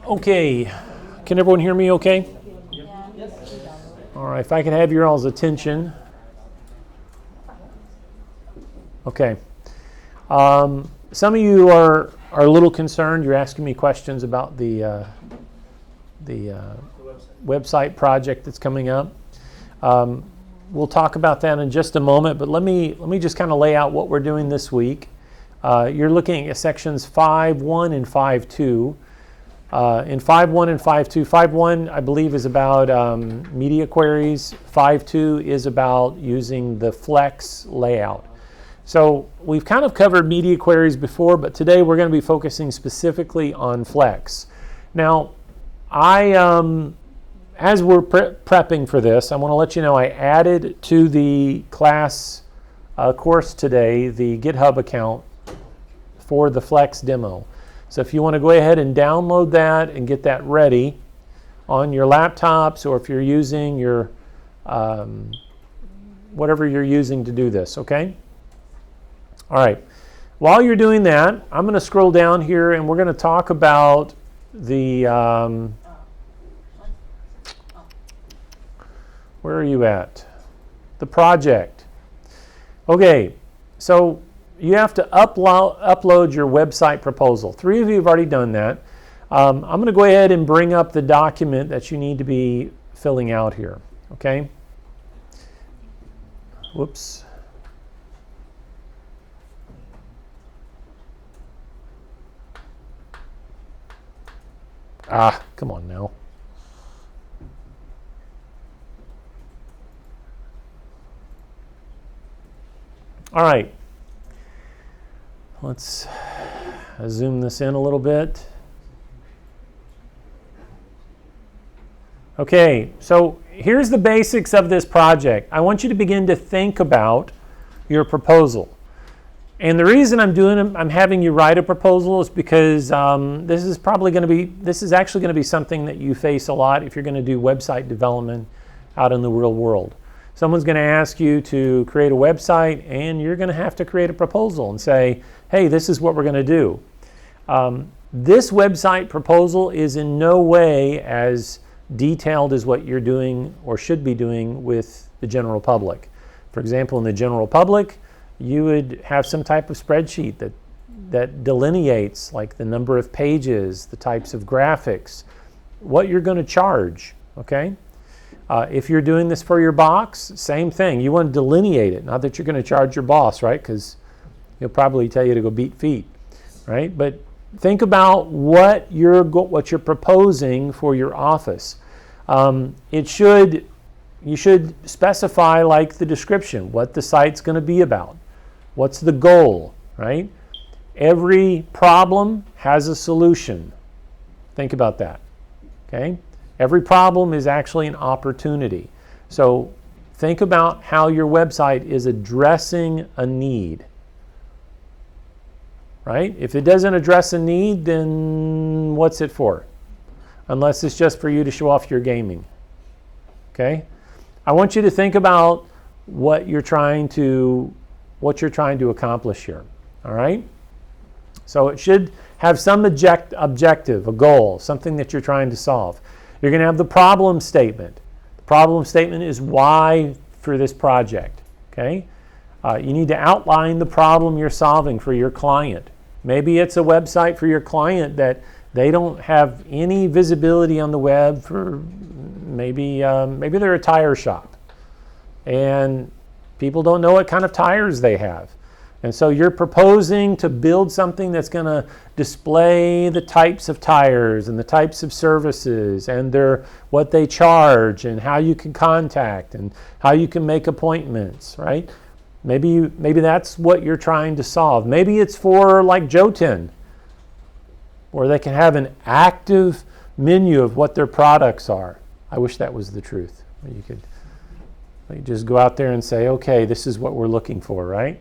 Okay, can everyone hear me okay? All right, if I could have your all's attention. Okay. Some of you are a little concerned. You're asking me questions about the website project that's coming up. We'll talk about that in just a moment, but let me just kind of lay out what we're doing this week. You're looking at sections 5.1 and 5.2. In 5.1 and 5.2, 5.1 I believe is about media queries. 5.2 is about using the Flex layout. So we've kind of covered media queries before, but today we're going to be focusing specifically on Flex. Now, as we're prepping for this, I want to let you know I added to the class course today the GitHub account for the Flex demo. So if you want to go ahead and download that and get that ready on your laptops, or if you're using your whatever you're using to do this, okay? All right. While you're doing that, I'm going to scroll down here and we're going to talk about the where are you at? The project. Okay, so you have to upload your website proposal. 3 of you have already done that. I'm going to go ahead and bring up the document that you need to be filling out here, okay? Whoops. Come on now. All right. Let's zoom this in a little bit. Okay, so here's the basics of this project. I want you to begin to think about your proposal. And the reason I'm having you write a proposal is because this is actually going to be something that you face a lot if you're going to do website development out in the real world. Someone's going to ask you to create a website, and you're going to have to create a proposal and say, hey, this is what we're going to do. This website proposal is in no way as detailed as what you're doing or should be doing with the general public. For example, in the general public, you would have some type of spreadsheet that delineates like the number of pages, the types of graphics, what you're going to charge, okay? If you're doing this for your box, same thing. You want to delineate it. Not that you're going to charge your boss, right? Because he'll probably tell you to go beat feet, right? But think about what you're proposing for your office. You should specify like the description, what the site's going to be about. What's the goal, right? Every problem has a solution. Think about that, okay? Every problem is actually an opportunity. So think about how your website is addressing a need, right? If it doesn't address a need, then what's it for? Unless it's just for you to show off your gaming, okay? I want you to think about what you're trying to accomplish here, all right? So it should have some objective, a goal, something that you're trying to solve. You're going to have the problem statement. The problem statement is why for this project, okay? You need to outline the problem you're solving for your client. Maybe it's a website for your client that they don't have any visibility on the web for maybe they're a tire shop and people don't know what kind of tires they have. And so you're proposing to build something that's going to display the types of tires and the types of services and what they charge and how you can contact and how you can make appointments, right? Maybe that's what you're trying to solve. Maybe it's for like Jotin, where they can have an active menu of what their products are. I wish that was the truth. You could just go out there and say, okay, this is what we're looking for, right?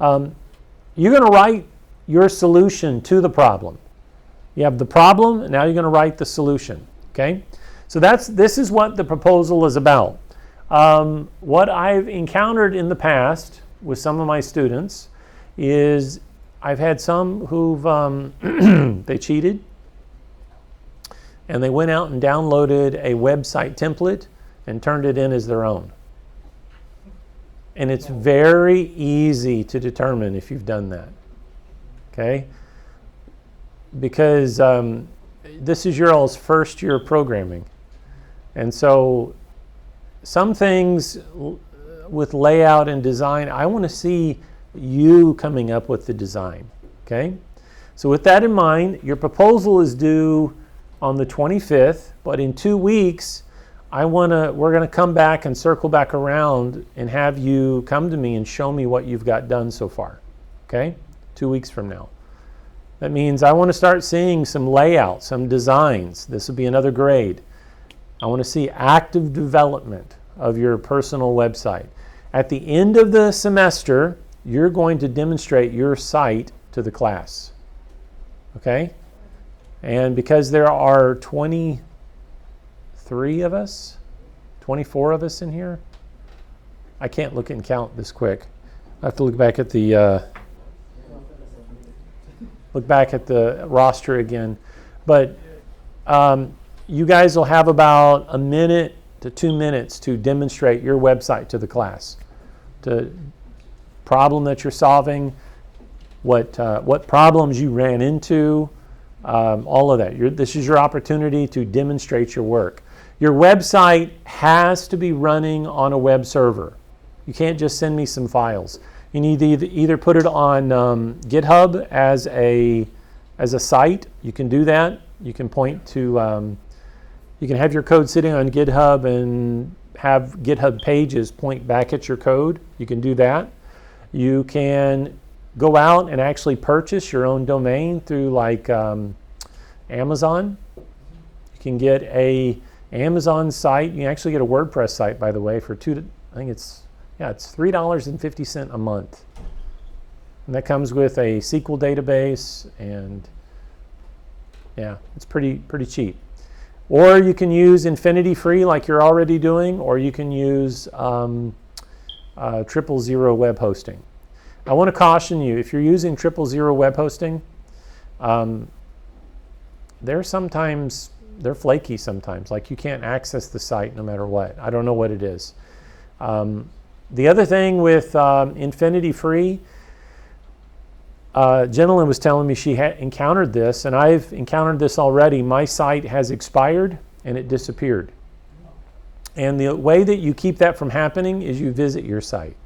You're going to write your solution to the problem. You have the problem, and now you're going to write the solution, okay? So this is what the proposal is about. What I've encountered in the past with some of my students is I've had some who've they cheated. and they went out and downloaded a website template and turned it in as their own. And it's very easy to determine if you've done that. Okay? Because this is your all's first year of programming. And so some things with layout and design, I want to see you coming up with the design. Okay? So with that in mind, your proposal is due on the 25th, but in 2 weeks, we're gonna come back and circle back around and have you come to me and show me what you've got done so far. Okay? 2 weeks from now. That means I want to start seeing some layout, some designs. This will be another grade. I want to see active development of your personal website. At the end of the semester, you're going to demonstrate your site to the class. Okay? And because there are 23 of us, 24 of us in here, I can't look and count this quick. I have to look back at the roster again. But you guys will have about a minute to 2 minutes to demonstrate your website to the class. The problem that you're solving, what problems you ran into, all of that. This is your opportunity to demonstrate your work. Your website has to be running on a web server. You can't just send me some files. You need to either put it on GitHub as a site. You can do that. You can point to, you can have your code sitting on GitHub and have GitHub pages point back at your code. You can do that. You can go out and actually purchase your own domain through like Amazon. You can get a Amazon site. You can actually get a WordPress site, by the way, for it's $3.50 a month. And that comes with a SQL database, and yeah, it's pretty cheap. Or you can use Infinity Free like you're already doing, or you can use 000 web hosting. I want to caution you, if you're using 000 web hosting, they're flaky sometimes. Like you can't access the site no matter what. I don't know what it is. The other thing with Infinity Free, a gentleman was telling me she had encountered this, and I've encountered this already. My site has expired and it disappeared. And the way that you keep that from happening is you visit your site.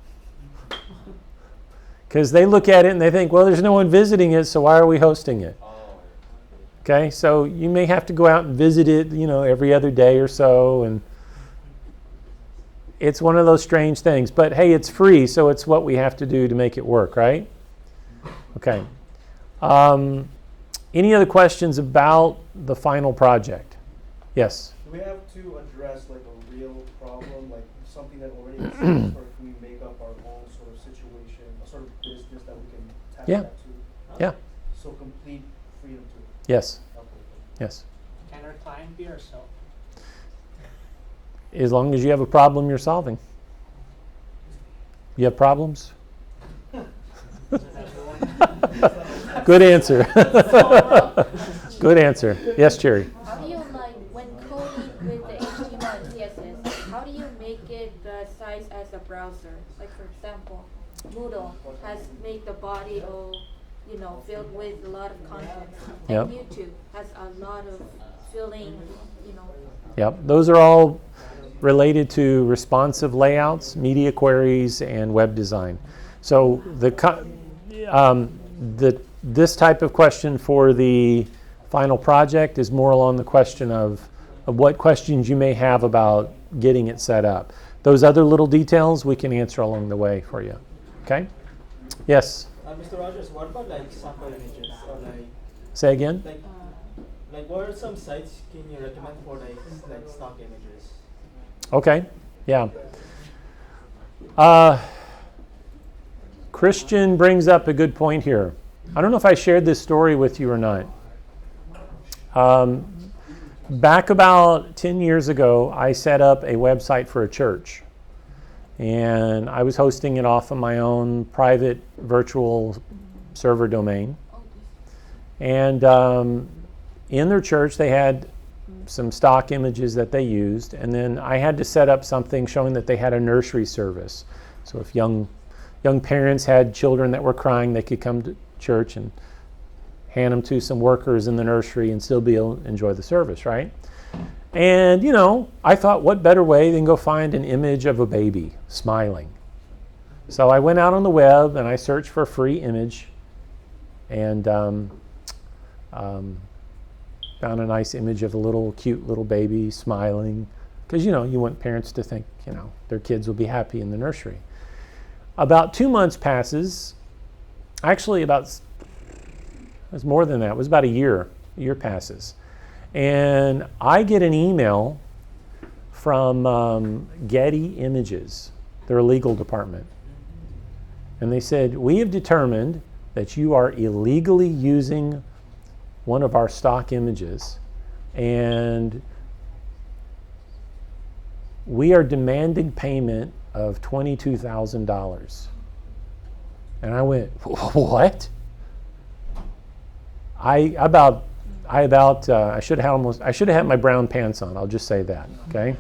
Because they look at it and they think, well, there's no one visiting it, so why are we hosting it? Okay, so you may have to go out and visit it, every other day or so, and it's one of those strange things. But hey, it's free, so it's what we have to do to make it work, right? Okay. Any other questions about the final project? Yes? Do we have to address like a real problem, like something that already exists, or can we make up our own sort of situation, a sort of business that we can tap that to? Yeah. So complete freedom to. Yes. Okay. Yes. Can our client be ourselves? As long as you have a problem you're solving. You have problems? Good answer. Good answer. Yes, Cherry. How do you when coding with the HTML and CSS, how do you make it the size as a browser? Like for example, Moodle has made the body filled with a lot of content. And YouTube has a lot of filling, Yep, those are all related to responsive layouts, media queries, and web design. So this type of question for the final project is more along the question of what questions you may have about getting it set up. Those other little details we can answer along the way for you. Okay? Yes? Mr. Rogers, what about sample images? Or Say again? Like what are some sites can you recommend for like stock images? Okay, yeah. Christian brings up a good point here. I don't know if I shared this story with you or not. Back about 10 years ago, I set up a website for a church. And I was hosting it off of my own private virtual server domain. And in their church, they had some stock images that they used, and then I had to set up something showing that they had a nursery service. So if young parents had children that were crying, they could come to church and hand them to some workers in the nursery and still be able to enjoy the service, right? And, you know, I thought, what better way than go find an image of a baby smiling? So I went out on the web and I searched for a free image and found a nice image of a cute little baby smiling. Because, you know, you want parents to think, you know, their kids will be happy in the nursery. About 2 months passes. Actually, it was more than that. It was about a year. A year passes. And I get an email from Getty Images, their legal department. And they said, we have determined that you are illegally using one of our stock images, and we are demanding payment of $22,000. And I went, what? I should have had my brown pants on. I'll just say that. Okay.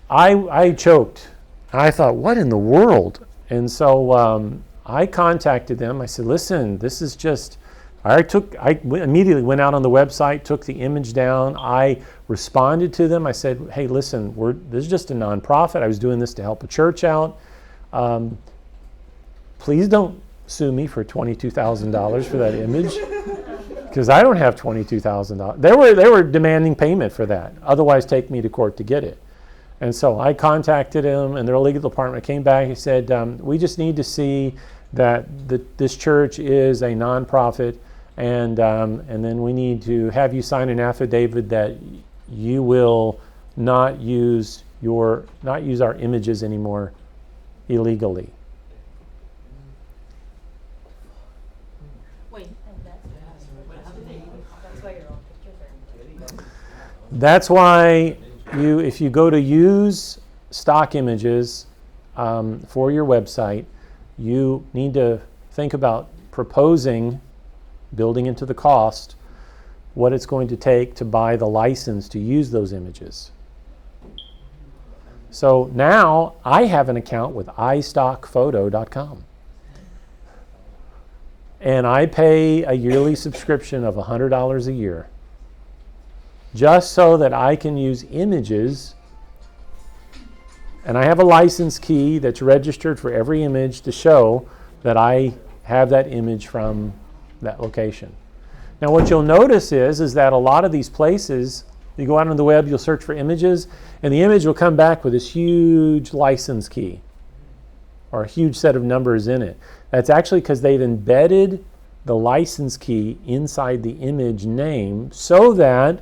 I choked. I thought, what in the world? And so I contacted them. I said, listen, this is just. I immediately went out on the website, took the image down. I responded to them. I said, hey, listen, this is just a nonprofit. I was doing this to help a church out. Please don't sue me for $22,000 for that image, because I don't have $22,000. They were demanding payment for that. Otherwise, take me to court to get it. And so I contacted them, and their legal department came back and said, we just need to see that this church is a nonprofit, and then we need to have you sign an affidavit that you will not use our images anymore illegally. Wait, That's why if you go to use stock images for your website, you need to think about building into the cost, what it's going to take to buy the license to use those images. So now I have an account with iStockPhoto.com. And I pay a yearly subscription of $100 a year just so that I can use images. And I have a license key that's registered for every image to show that I have that image from that location. Now what you'll notice is that a lot of these places, you go out on the web, you'll search for images, and the image will come back with this huge license key or a huge set of numbers in it. That's actually because they've embedded the license key inside the image name so that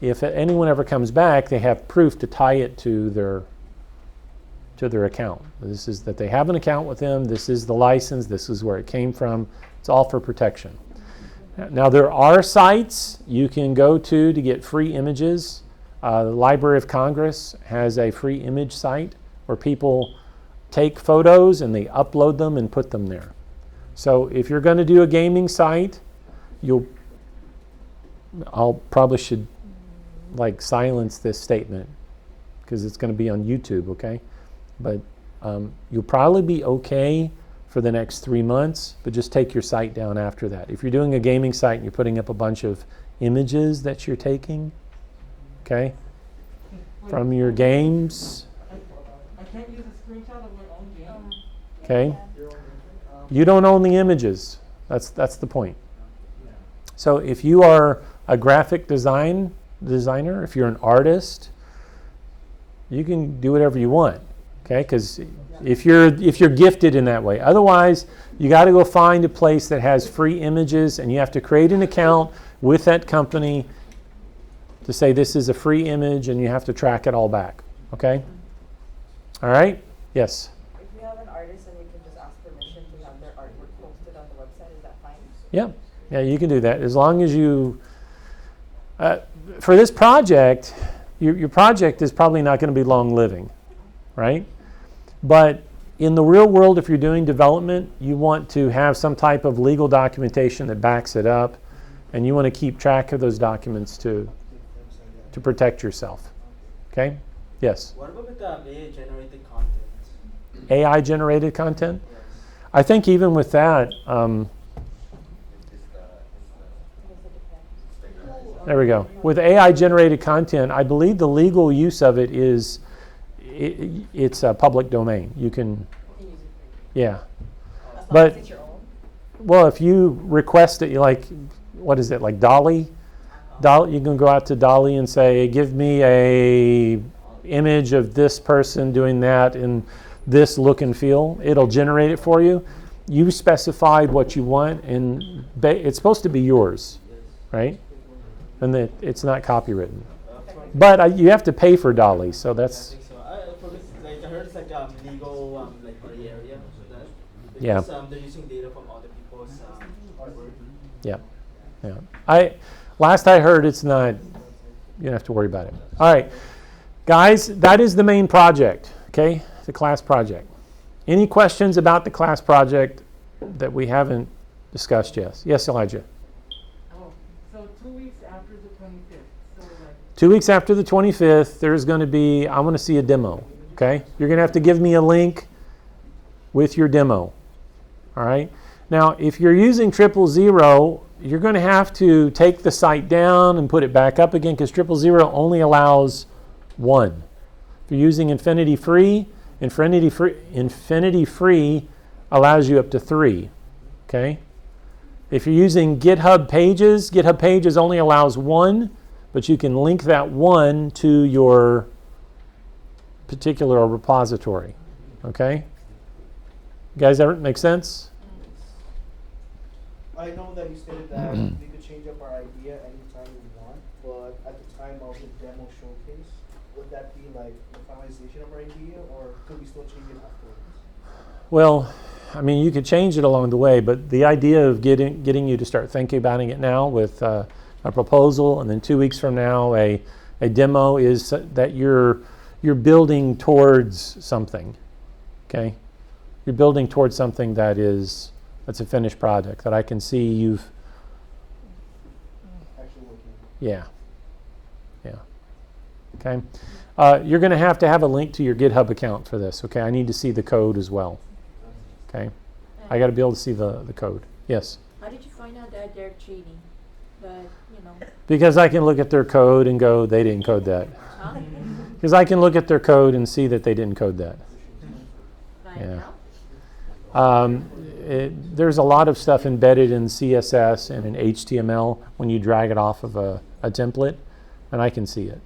if anyone ever comes back, they have proof to tie it to their account. This is that they have an account with them, this is the license, this is where it came from. It's all for protection. Now there are sites you can go to get free images. The Library of Congress has a free image site where people take photos and they upload them and put them there. So if you're going to do a gaming site, I'll probably should silence this statement because it's going to be on YouTube, okay? But you'll probably be okay for the next 3 months, but just take your site down after that. If you're doing a gaming site and you're putting up a bunch of images that you're taking, okay, from your games, I can't use a screenshot of my own game. okay, you don't own the images. That's the point. So if you are a graphic designer, if you're an artist, you can do whatever you want, okay? Because if you're gifted in that way. Otherwise, you got to go find a place that has free images, and you have to create an account with that company to say this is a free image, and you have to track it all back, okay? All right? Yes? If we have an artist and we can just ask permission to have their artwork posted on the website, is that fine? Yeah, you can do that as long as you. For this project, your project is probably not going to be long living, right? But in the real world, if you're doing development, you want to have some type of legal documentation that backs it up. And you want to keep track of those documents to protect yourself. Okay? Yes? What about with AI generated content? AI generated content? Yes. I think even with that, there we go. With AI generated content, I believe the legal use of it is it's a public domain. You can, yeah. As long But as it's your own. well, if you request it, you like, what is it, like Dolly? You can go out to Dolly and say, give me a image of this person doing that in this look and feel. It'll generate it for you. You specified what you want, and it's supposed to be yours, right? And that it's not copywritten. But you have to pay for Dolly, so I that's, think so. I heard it's like legal like gray area for that. Yeah. Because they're using data from other people's artwork. yeah. Last I heard, it's not, you don't have to worry about it. All right, guys, that is the main project, okay? The class project. Any questions about the class project that we haven't discussed yet? Yes, Elijah? Oh, so 2 weeks after the 25th. So like 2 weeks after the 25th, there's going to be, I want to see a demo, okay? You're going to have to give me a link with your demo, all right? Now, if you're using 000, you're going to have to take the site down and put it back up again because 000 only allows 1. If you're using Infinity Free allows you up to 3, okay? If you're using GitHub Pages only allows 1, but you can link that 1 to your particular repository, okay? You guys, ever make sense? I know that you stated that we could change up our idea anytime we want, but at the time of the demo showcase, would that be like the finalization of our idea, or could we still change it afterwards? Well, I mean, you could change it along the way, but the idea of getting you to start thinking about it now with a proposal, and then 2 weeks from now a demo is that you're building towards something, okay? You're building towards something that's a finished product that I can see you've. Actually working. Yeah. Okay. You're going to have a link to your GitHub account for this. Okay. I need to see the code as well. Okay. I got to be able to see the code. Yes. How did you find out that they're cheating? That, Because I can look at their code and go, they didn't code that. huh? Because I can look at their code and see that they didn't code that. Like Yeah. how? There's a lot of stuff embedded in CSS and in HTML when you drag it off of a template, and I can see it.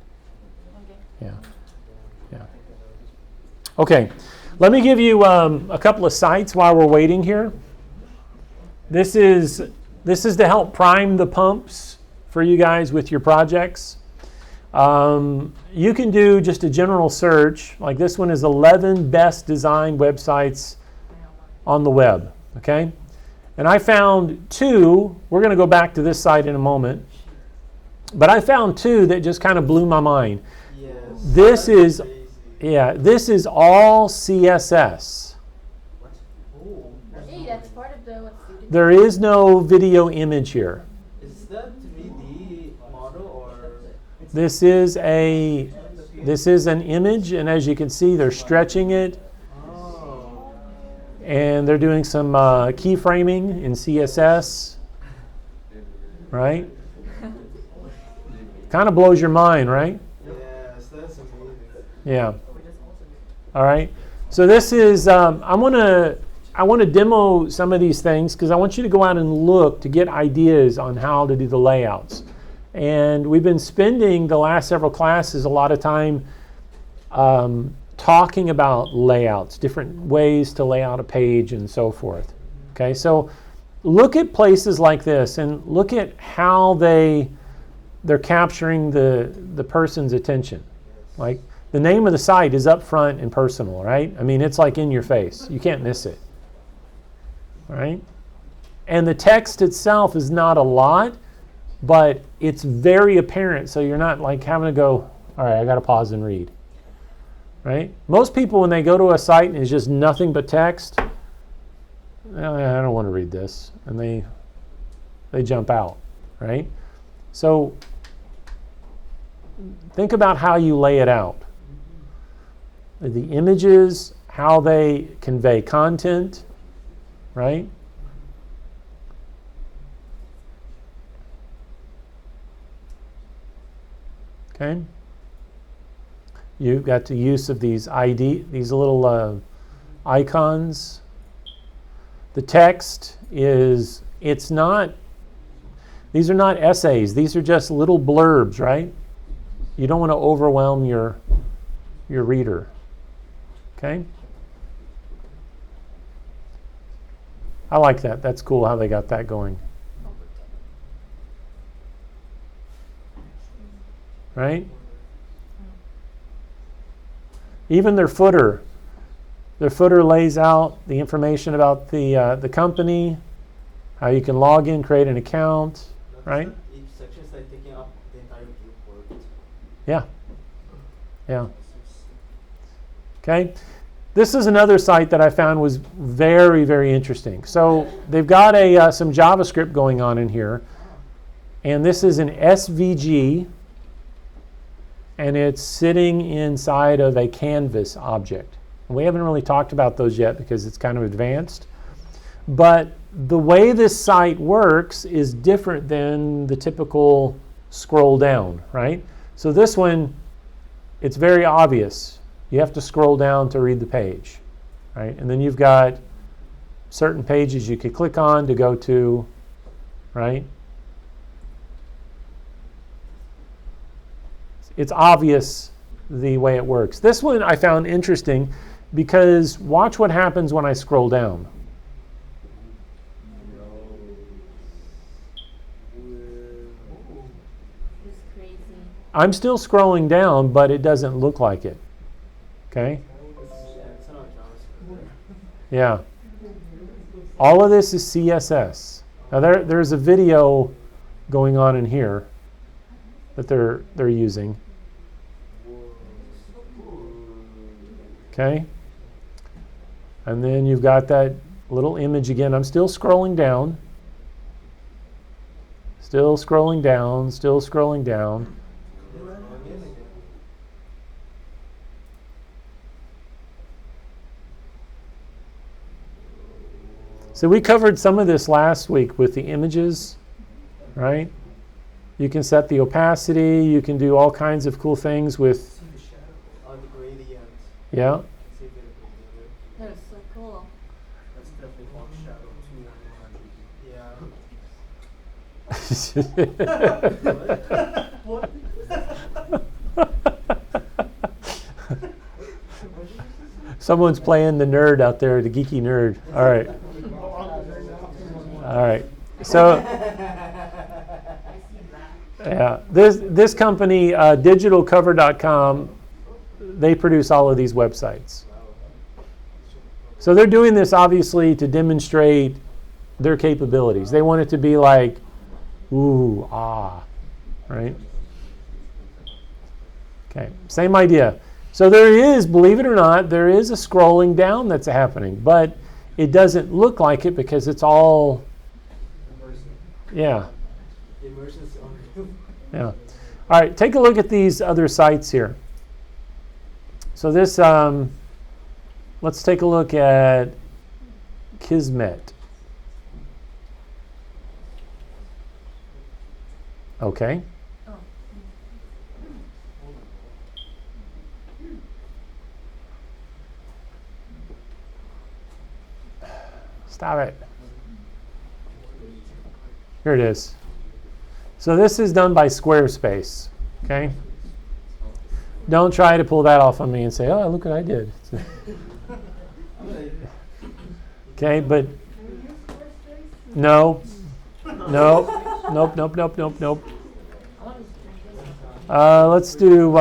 Okay. Yeah. Okay, let me give you a couple of sites while we're waiting here. This is to help prime the pumps for you guys with your projects. You can do just a general search, like this one is 11 best designed websites on the web. Okay, and I found 2. We're going to go back to this site in a moment, but I found 2 that just kind of blew my mind. Yes. This is, Crazy. this is all CSS. Oh. Hey, that's part of the what student. There is no video image here. Is that 3D model or? This is an image, and as you can see, they're stretching it, Oh. and they're doing some keyframing in CSS, right? Kind of blows your mind, right? Yes, that's amazing. Yeah. All right. So this is I want to demo some of these things because I want you to go out and look to get ideas on how to do the layouts. And we've been spending the last several classes a lot of time talking about layouts, different ways to lay out a page and so forth. Okay, so look at places like this and look at how they're capturing the person's attention. Like the name of the site is up front and personal, right? I mean, it's like in your face. You can't miss it. All right? And the text itself is not a lot, but it's very apparent, so you're not like having to go, all right, I got to pause and read. Right? Most people, when they go to a site and it's just nothing but text, I don't want to read this, and they jump out. right? So think about how you lay it out. The images, how they convey content, right? Okay. You've got the use of these these little icons. The text is, these are not essays. These are just little blurbs, right? You don't want to overwhelm your reader. Okay? I like that. That's cool how they got that going. Right? Even their footer. Their footer lays out the information about the company, how you can log in, create an account, right? Each section is like taking up the entire viewport. Yeah. Yeah. Okay. This is another site that I found was very, very interesting. So they've got some JavaScript going on in here, and this is an SVG, and it's sitting inside of a canvas object. We haven't really talked about those yet because it's kind of advanced. But the way this site works is different than the typical scroll down, right? So this one, it's very obvious. You have to scroll down to read the page, right? And then you've got certain pages you could click on to go to, right? It's obvious the way it works. This one I found interesting because watch what happens when I scroll down. It's crazy. I'm still scrolling down, but it doesn't look like it. Okay? It's not JavaScript. Yeah. All of this is CSS. Now there's a video going on in here that they're using. Okay? And then you've got that little image again. I'm still scrolling down. Still scrolling down, still scrolling down. So we covered some of this last week with the images, right? You can set the opacity. You can do all kinds of cool things with, The gradient. yeah. See if it- That's so cool. That's definitely called shadow 2 Someone's playing the nerd out there, the geeky nerd. All right. All right. So, yeah, this company, digitalcover.com, they produce all of these websites. So they're doing this obviously to demonstrate their capabilities. They want it to be like, ooh, ah, right? Okay, same idea. So there is, believe it or not, there is a scrolling down that's happening, but it doesn't look like it because it's all, yeah, Immersion's on. yeah. All right, take a look at these other sites here. So this, let's take a look at Kismet. Okay. Oh. Stop it. Here it is. So this is done by Squarespace. Okay. Don't try to pull that off on me and say, "Oh, look what I did." Okay, but no, nope. Let's do.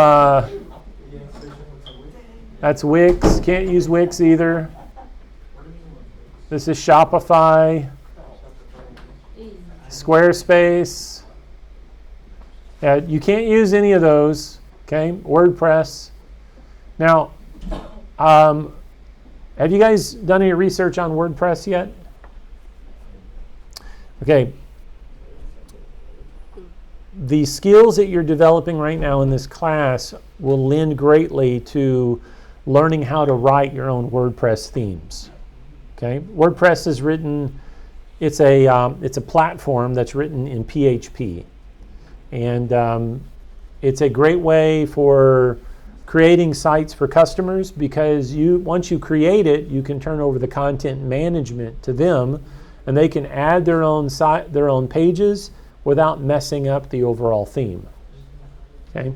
That's Wix. Can't use Wix either. This is Shopify, Squarespace. Yeah, you can't use any of those. Okay, WordPress. Now, have you guys done any research on WordPress yet? Okay. the skills that you're developing right now in this class will lend greatly to learning how to write your own WordPress themes. Okay, WordPress is written. It's a platform that's written in PHP, and it's a great way for creating sites for customers, because once you create it, you can turn over the content management to them, and they can add their own pages without messing up the overall theme. Okay.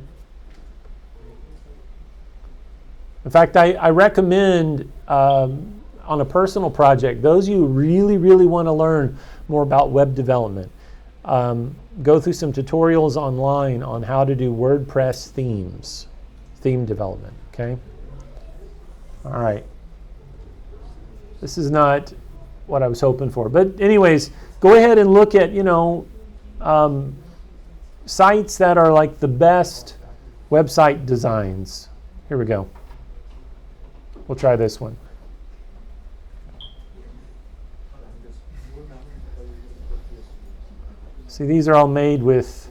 In fact, I recommend on a personal project, those of you who really, really want to learn more about web development, go through some tutorials online on how to do WordPress themes, theme development. Okay. All right. This is not what I was hoping for, but anyways, go ahead and look at sites that are like the best website designs. Here we go. We'll try this one. See, these are all made with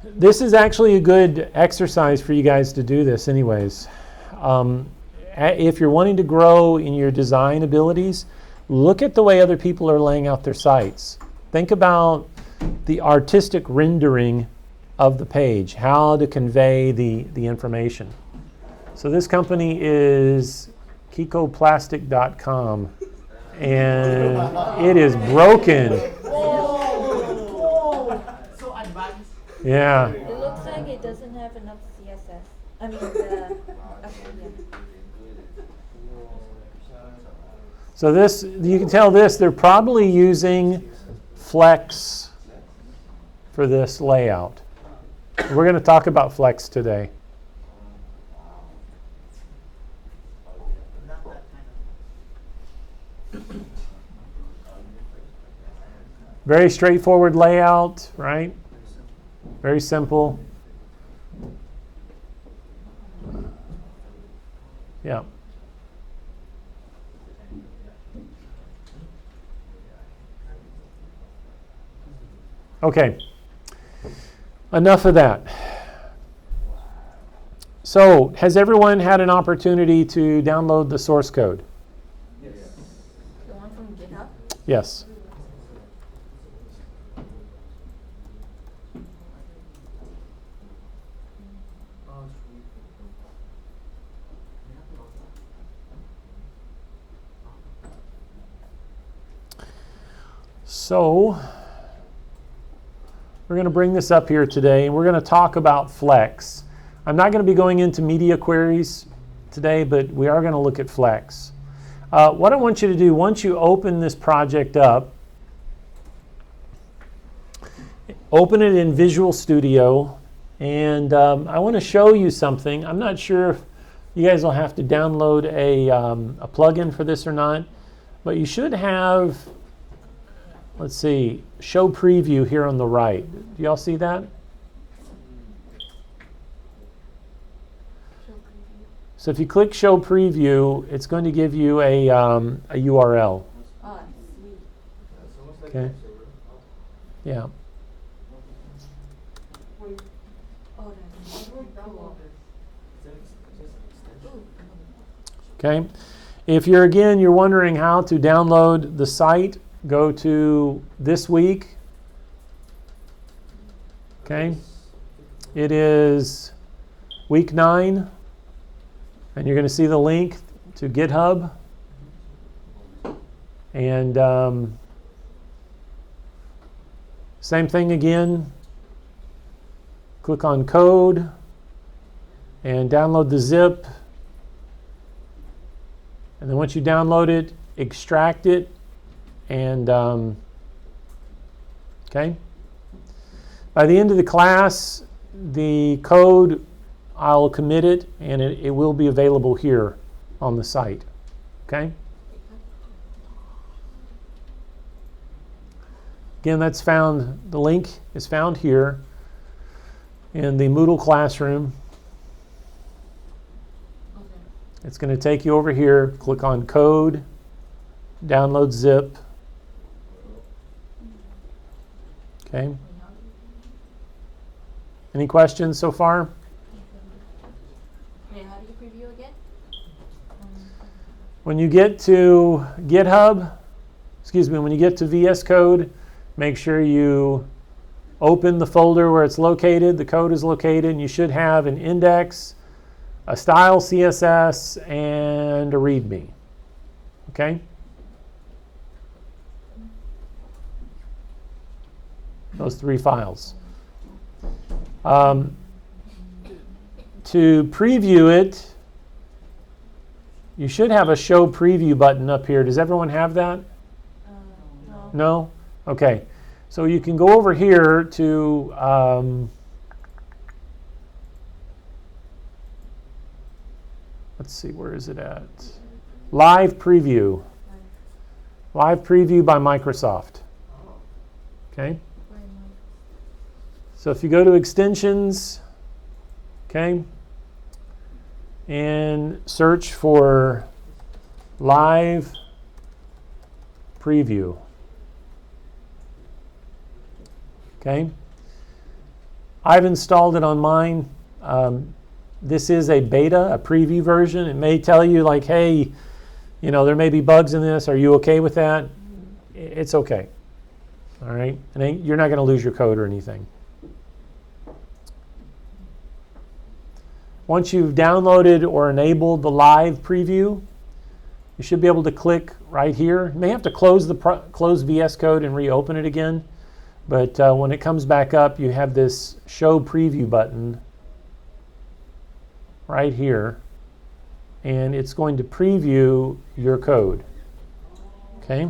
this is actually a good exercise for you guys to do this anyways. If you're wanting to grow in your design abilities, look at the way other people are laying out their sites. Think about the artistic rendering of the page, how to convey the information. So this company is kikoplastic.com, and it is broken. So advanced. Yeah. It looks like it doesn't have enough CSS. I mean, yeah. So this, you can tell this, they're probably using Flex for this layout. We're going to talk about Flex today. Very straightforward layout, right? Very simple. Yeah. Okay, enough of that. So, has everyone had an opportunity to download the source code? Yes. The one from GitHub? Yes. So, we're going to bring this up here today, and we're going to talk about Flex. I'm not going to be going into media queries today, but we are going to look at Flex. What I want you to do, once you open this project up, open it in Visual Studio, and I want to show you something. I'm not sure if you guys will have to download a plugin for this or not, but you should have, let's see, show preview here on the right. Do y'all see that? So if you click show preview, it's going to give you a URL. Oh, sweet. Okay. Yeah. Oh, that's cool. Okay. If you're wondering how to download the site, go to this week. Okay. It is week 9. And you're going to see the link to GitHub. And same thing again. Click on code and download the zip. And then once you download it, extract it. And okay. By the end of the class, the code, I'll commit it, and it will be available here on the site. Okay? Again, the link is found here. in the Moodle classroom. Okay. It's going to take you over here. Click on Code, Download Zip. Okay. Any questions so far? Okay, how do you preview again? When you get to GitHub, when you get to VS Code, make sure you open the folder where it's located, the code is located, and you should have an index, a style CSS, and a README. Okay? Those 3 files. To preview it, you should have a Show Preview button up here. Does everyone have that? No. No? Okay. So you can go over here to, let's see, where is it at? Live Preview. Live Preview by Microsoft. Okay? So if you go to Extensions, okay, and search for Live Preview. Okay, I've installed it on mine. This is a beta, a preview version. It may tell you like, hey, you know, there may be bugs in this. Are you okay with that? It's okay. All right, and you're not going to lose your code or anything. Once you've downloaded or enabled the live preview, you should be able to click right here. You may have to close VS Code and reopen it again. But when it comes back up, you have this Show Preview button right here. And it's going to preview your code. Okay?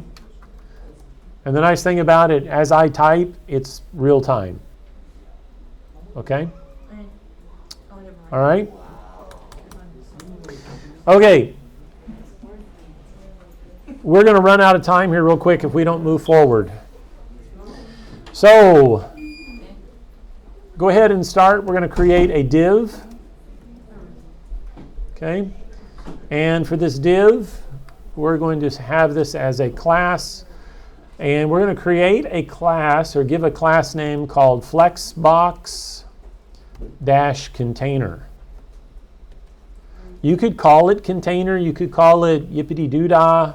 And the nice thing about it, as I type, it's real time. Okay? All right? Okay. We're going to run out of time here real quick if we don't move forward. So, go ahead and start. We're going to create a div. Okay? And for this div, we're going to have this as a class. And we're going to create a class or give a class name called Flexbox-container. You could call it container. You could call it yippity-doo-dah.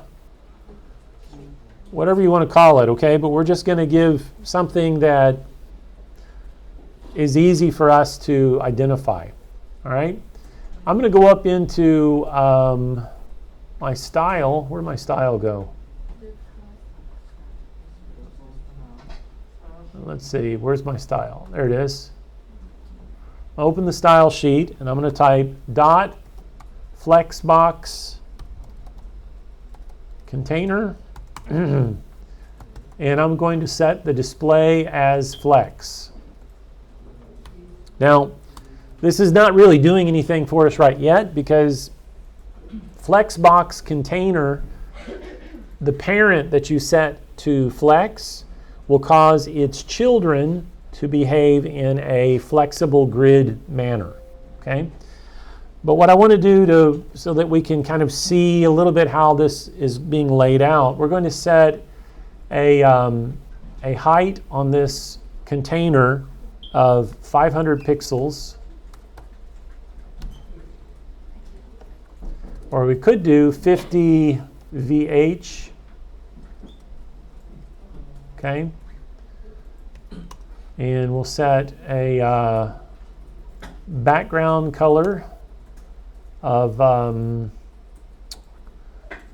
Whatever you want to call it, okay? But we're just going to give something that is easy for us to identify, all right? I'm going to go up into my style. Where'd my style go? Let's see, where's my style? There it is. Open the style sheet, and I'm going to type dot flexbox container. And I'm going to set the display as flex. Now, this is not really doing anything for us right yet because Flexbox container, the parent that you set to flex, will cause its children to behave in a flexible grid manner. Okay? But what I want to do so that we can kind of see a little bit how this is being laid out, we're going to set a height on this container of 500 pixels. Or we could do 50 VH. Okay. And we'll set a background color of,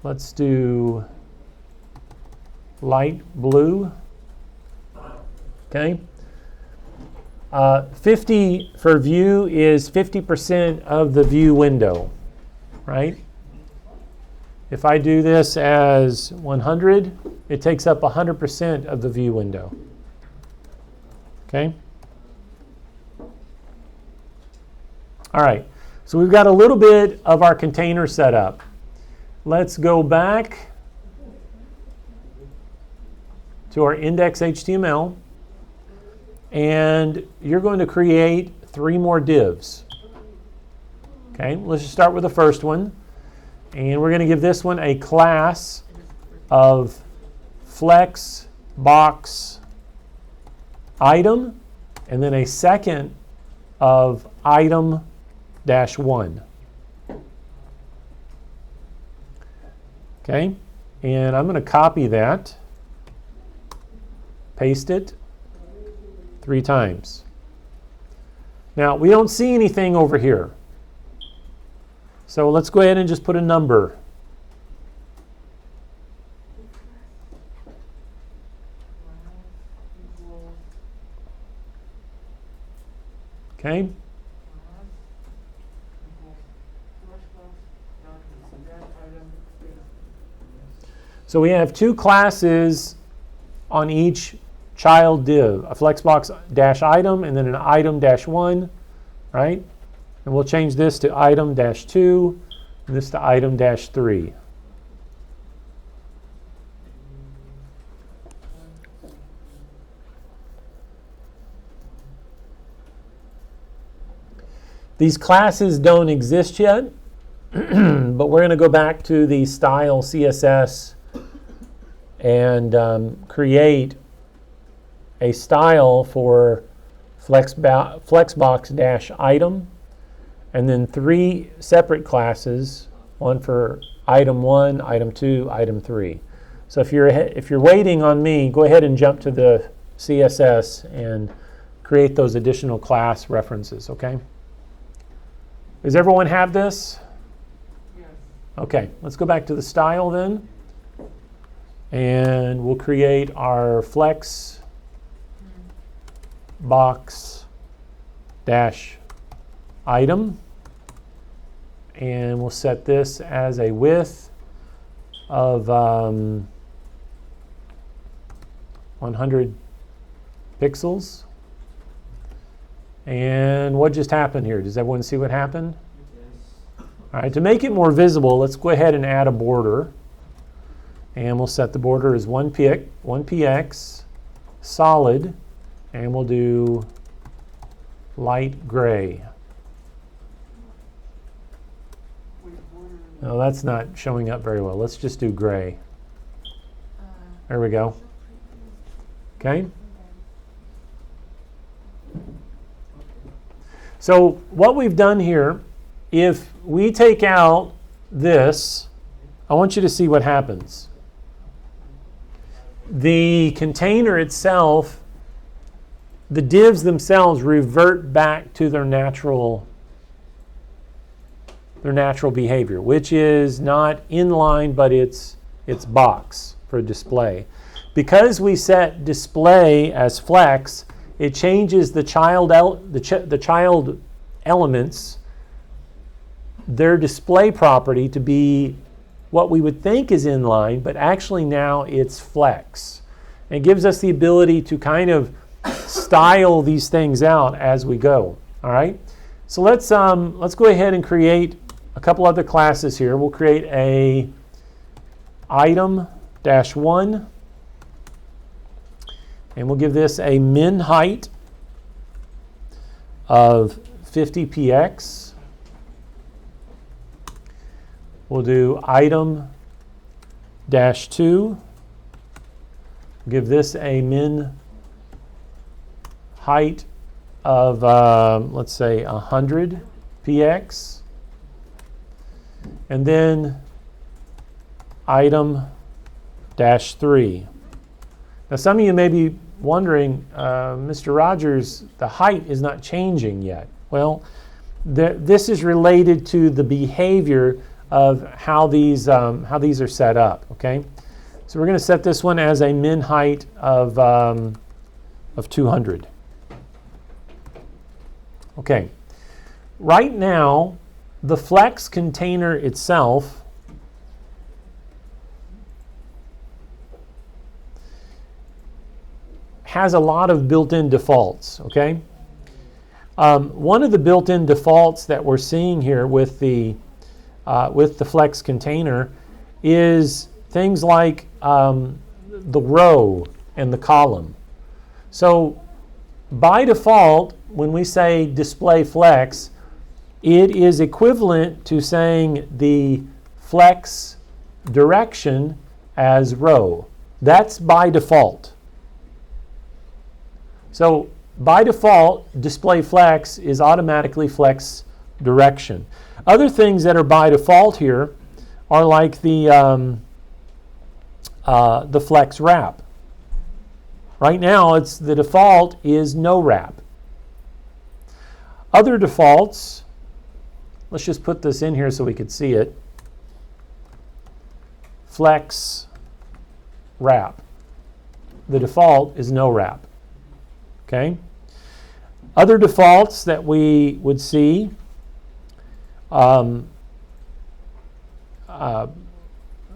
let's do light blue. Okay. 50 for view is 50% of the view window, right? If I do this as 100, it takes up 100% of the view window. Okay? All right. So we've got a little bit of our container set up. Let's go back to our index.html. And you're going to create 3 more divs. Okay, let's just start with the first one. And we're going to give this one a class of Flexbox item, and then a second of item-1. Okay, and I'm going to copy that, paste it 3 times. Now, we don't see anything over here. So let's go ahead and just put a number. Okay. So we have 2 classes on each child div, a Flexbox-item and then an item-1, right? And we'll change this to item-2 and this to item-3. These classes don't exist yet, but we're going to go back to the style CSS and create a style for Flexbox-item, and then 3 separate classes, one for item-1, item-2, item-3. So if you're waiting on me, go ahead and jump to the CSS and create those additional class references, okay? Does everyone have this? Yes. Okay, let's go back to the style then. And we'll create our Flexbox-item. And we'll set this as a width of 100 pixels. And what just happened here? Does everyone see what happened? Yes. All right, to make it more visible, let's go ahead and add a border. And we'll set the border as 1px, solid, and we'll do light gray. No, that's not showing up very well. Let's just do gray. There we go. Okay. So what we've done here, if we take out this, I want you to see what happens. The container itself, the divs themselves revert back to their natural behavior, which is not inline, but it's box for display. Because we set display as flex, it changes the child elements, their display property, to be what we would think is inline, but actually now it's flex. And it gives us the ability to kind of style these things out as we go. All right. So let's go ahead and create a couple other classes here. We'll create a item-1, and we'll give this a min height of 50px. We'll do item-2. Give this a min height of, let's say, 100px. And then item-3. Now, some of you may be wondering, Mr. Rogers, the height is not changing yet. Well, this is related to the behavior of how these are set up. Okay, so we're going to set this one as a min height of 200. Okay, right now the Flex container itself has a lot of built-in defaults. Okay, one of the built-in defaults that we're seeing here with the Flex container is things like the row and the column. So by default, when we say display flex, it is equivalent to saying the flex direction as row. That's by default. So by default, display flex is automatically flex direction. Other things that are by default here are like the flex wrap. Right now, the default is no wrap. Other defaults, let's just put this in here so we could see it. Flex wrap. The default is no wrap. Okay? Other defaults that we would see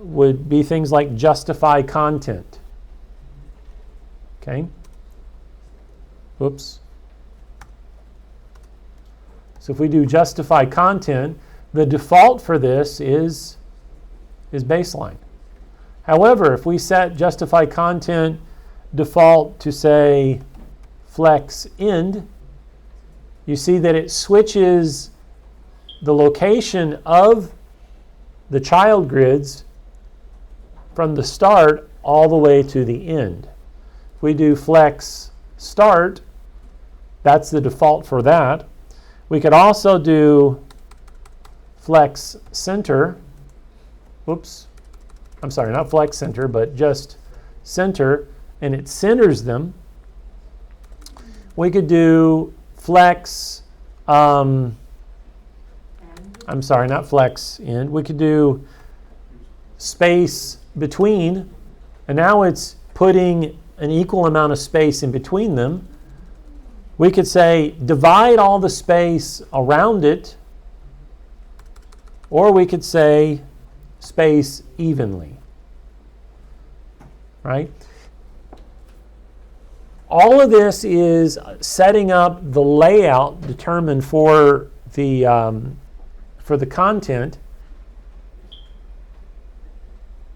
would be things like justify content. Okay? Whoops. So if we do justify content, the default for this is baseline. However, if we set justify content default to say flex end, you see that it switches the location of the child grids from the start all the way to the end. If we do flex start, that's the default for that. We could also do flex center. Whoops. I'm sorry, not flex center, but just center, and it centers them. We could do flex, I'm sorry, not flex end. We could do space between, and now it's putting an equal amount of space in between them. We could say divide all the space around it, or we could say space evenly, right? All of this is setting up the layout determined for the content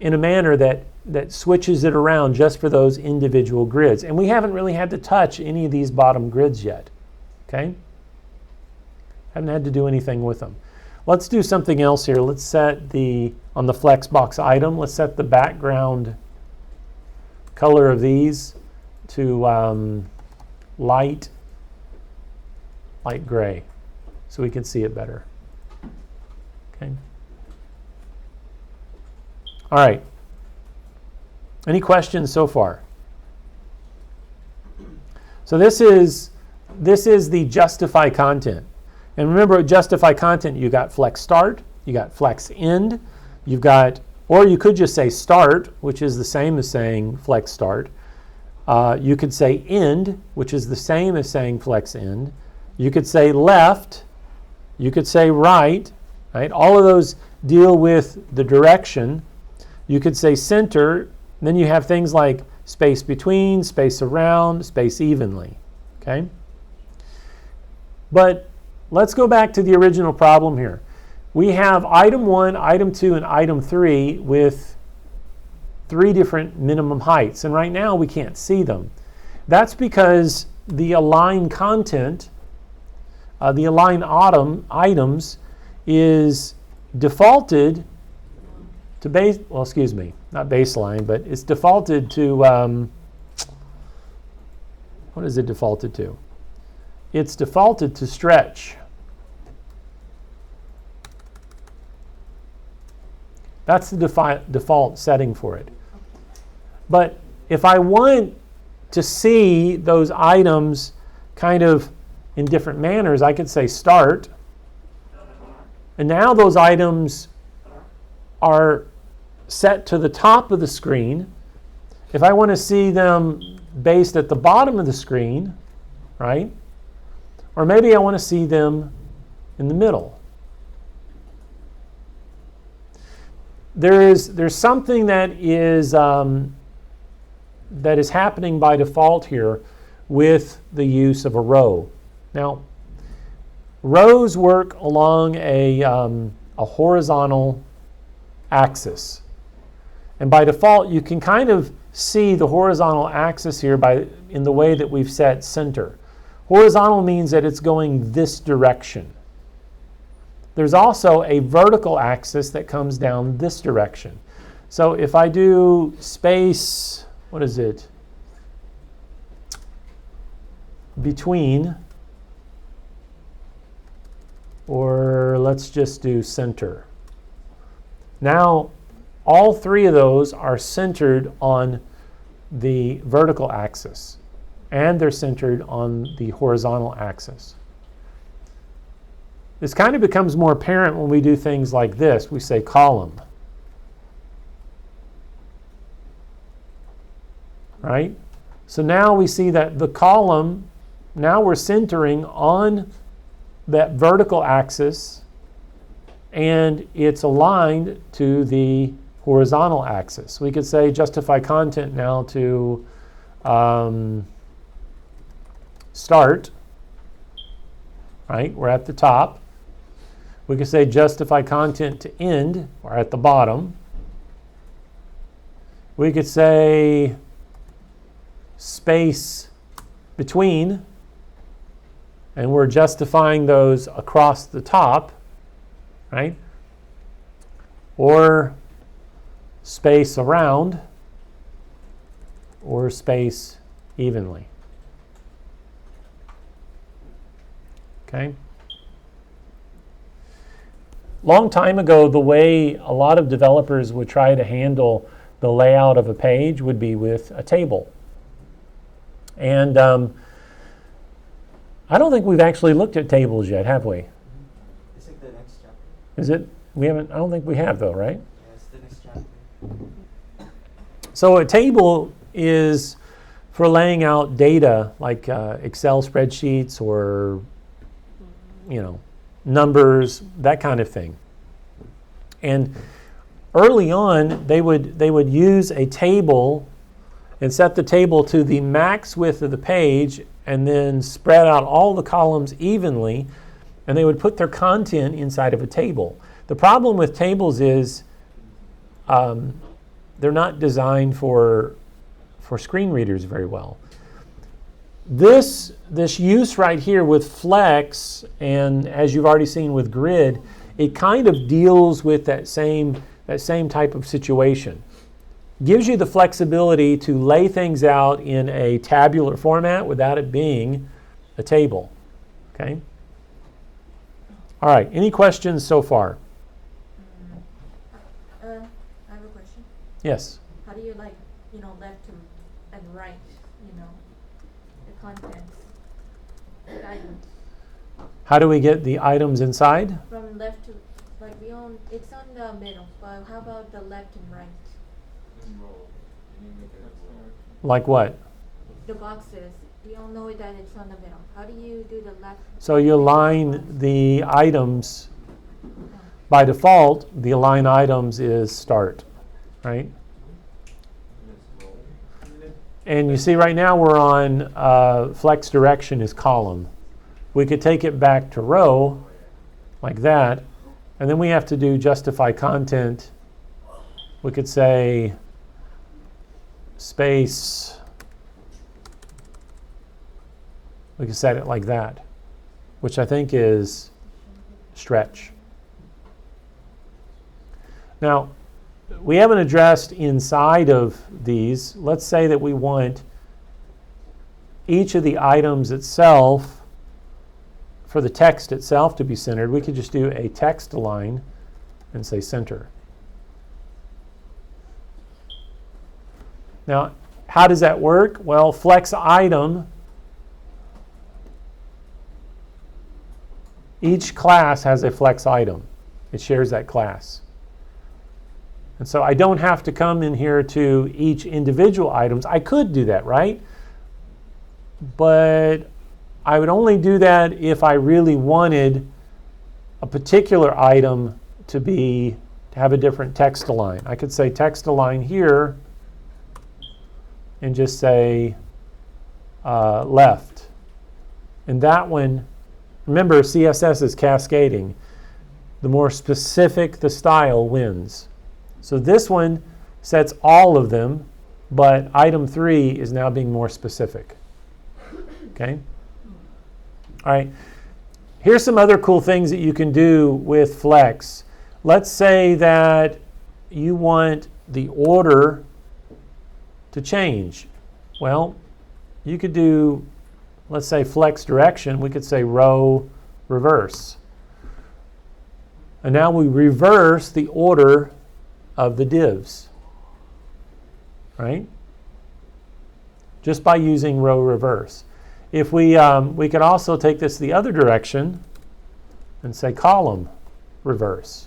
in a manner that switches it around just for those individual grids. And we haven't really had to touch any of these bottom grids yet, okay? Haven't had to do anything with them. Let's do something else here. Let's set on the Flexbox item, let's set the background color of these to light gray so we can see it better. Okay. All right. Any questions so far? So this is the justify content. And remember, at justify content, you got flex start, you got flex end, you've got, or you could just say start, which is the same as saying flex start. You could say end, which is the same as saying flex end. You could say left. You could say right. Right? All of those deal with the direction. You could say center. Then you have things like space between, space around, space evenly. Okay? But let's go back to the original problem here. We have item 1, item 2, and item 3 with 3 different minimum heights. And right now we can't see them. That's because the align content, the align items is defaulted to not baseline, but it's defaulted to, what is it defaulted to? It's defaulted to stretch. That's the default setting for it. But if I want to see those items kind of in different manners, I could say start. And now those items are set to the top of the screen. If I want to see them based at the bottom of the screen, right? Or maybe I want to see them in the middle. There's something that is happening by default here with the use of a row. Now, rows work along a horizontal axis. And by default, you can kind of see the horizontal axis here in the way that we've set center. Horizontal means that it's going this direction. There's also a vertical axis that comes down this direction. So if I do space, what is it? Between, or let's just do center. Now, all three of those are centered on the vertical axis, and they're centered on the horizontal axis. This kind of becomes more apparent when we do things like this. We say column, right? So now we see that the column, now we're centering on that vertical axis, and it's aligned to the horizontal axis. We could say justify content now to start, right? We're at the top. We could say justify content to end. We're at the bottom. We could say space between, and we're justifying those across the top, right? Or space around, or space evenly. Okay? Long time ago, the way a lot of developers would try to handle the layout of a page would be with a table. And I don't think we've actually looked at tables yet, have we? It's like the next chapter. Is it? We haven't. I don't think we have, though, right? Yeah, it's the next chapter. So a table is for laying out data like Excel spreadsheets or, numbers, that kind of thing. And early on, they would use a table and set the table to the max width of the page and then spread out all the columns evenly, and they would put their content inside of a table. The problem with tables is they're not designed for screen readers very well. This use right here with Flex, and as you've already seen with Grid, it kind of deals with that same type of situation. Gives you the flexibility to lay things out in a tabular format without it being a table. Okay? All right, any questions so far? I have a question. Yes. How do you left to and right, the contents, the items How do we get the items inside? from left to it's on the middle, but how about the left and right? Like what? The boxes, we all know that it's on the middle. How do you do the left? So you align the items. By default, the align items is start, right? And you see right now we're on flex direction is column. We could take it back to row like that, and then we have to do justify content. We could say space. We could set it like that, which I think is stretch. Now, we haven't addressed inside of these. Let's say that we want each of the items itself, for the text itself to be centered. We could just do a text align and say center. Now, how does that work? Well, flex item, each class has a flex item. It shares that class. And so I don't have to come in here to each individual items. I could do that, right? But I would only do that if I really wanted a particular item to have a different text align. I could say text align here and just say left. And that one, remember CSS is cascading. The more specific the style wins. So this one sets all of them, but item 3 is now being more specific. Okay? All right. Here's some other cool things that you can do with Flex. Let's say that you want the order to change. Well, you could do, let's say, Flex direction. We could say row reverse. And now we reverse the order of the divs, right? Just by using row reverse. If we could also take this the other direction and say column reverse.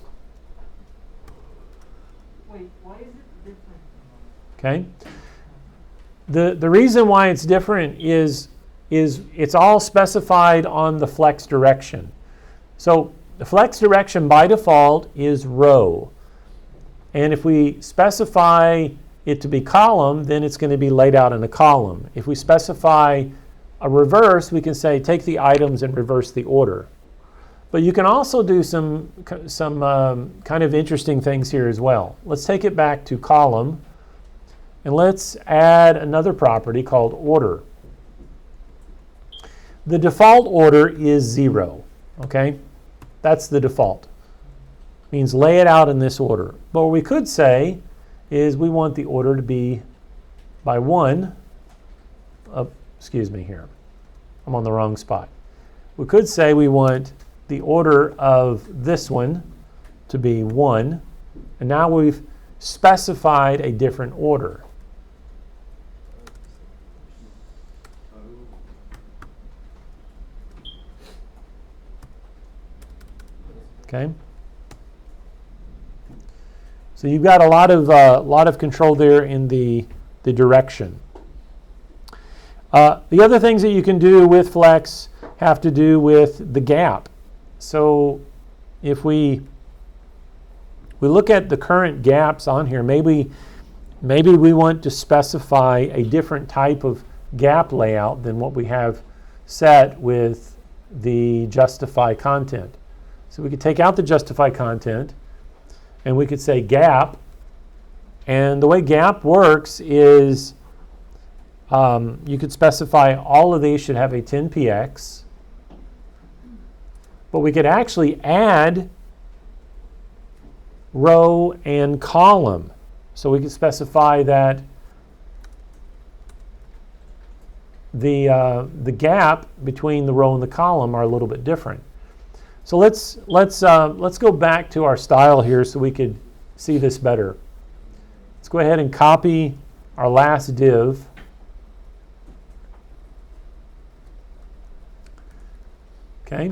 Wait, why is it different? Okay. The reason why it's different is it's all specified on the Flex direction. So the Flex direction by default is row. And if we specify it to be column, then it's going to be laid out in a column. If we specify a reverse, we can say take the items and reverse the order. But you can also do some kind of interesting things here as well. Let's take it back to column, and let's add another property called order. The default order is 0, okay? That's the default. Means lay it out in this order. But what we could say is we want the order to be by 1. Excuse me here. I'm on the wrong spot. We could say we want the order of this one to be 1. And now we've specified a different order. Okay. So you've got a lot of control there in the direction. The other things that you can do with Flex have to do with the gap. So if we look at the current gaps on here, maybe we want to specify a different type of gap layout than what we have set with the justify content. So we could take out the justify content and we could say gap. And the way gap works is you could specify all of these should have a 10px. But we could actually add row and column. So we could specify that the gap between the row and the column are a little bit different. So let's go back to our style here so we could see this better. Let's go ahead and copy our last div. Okay.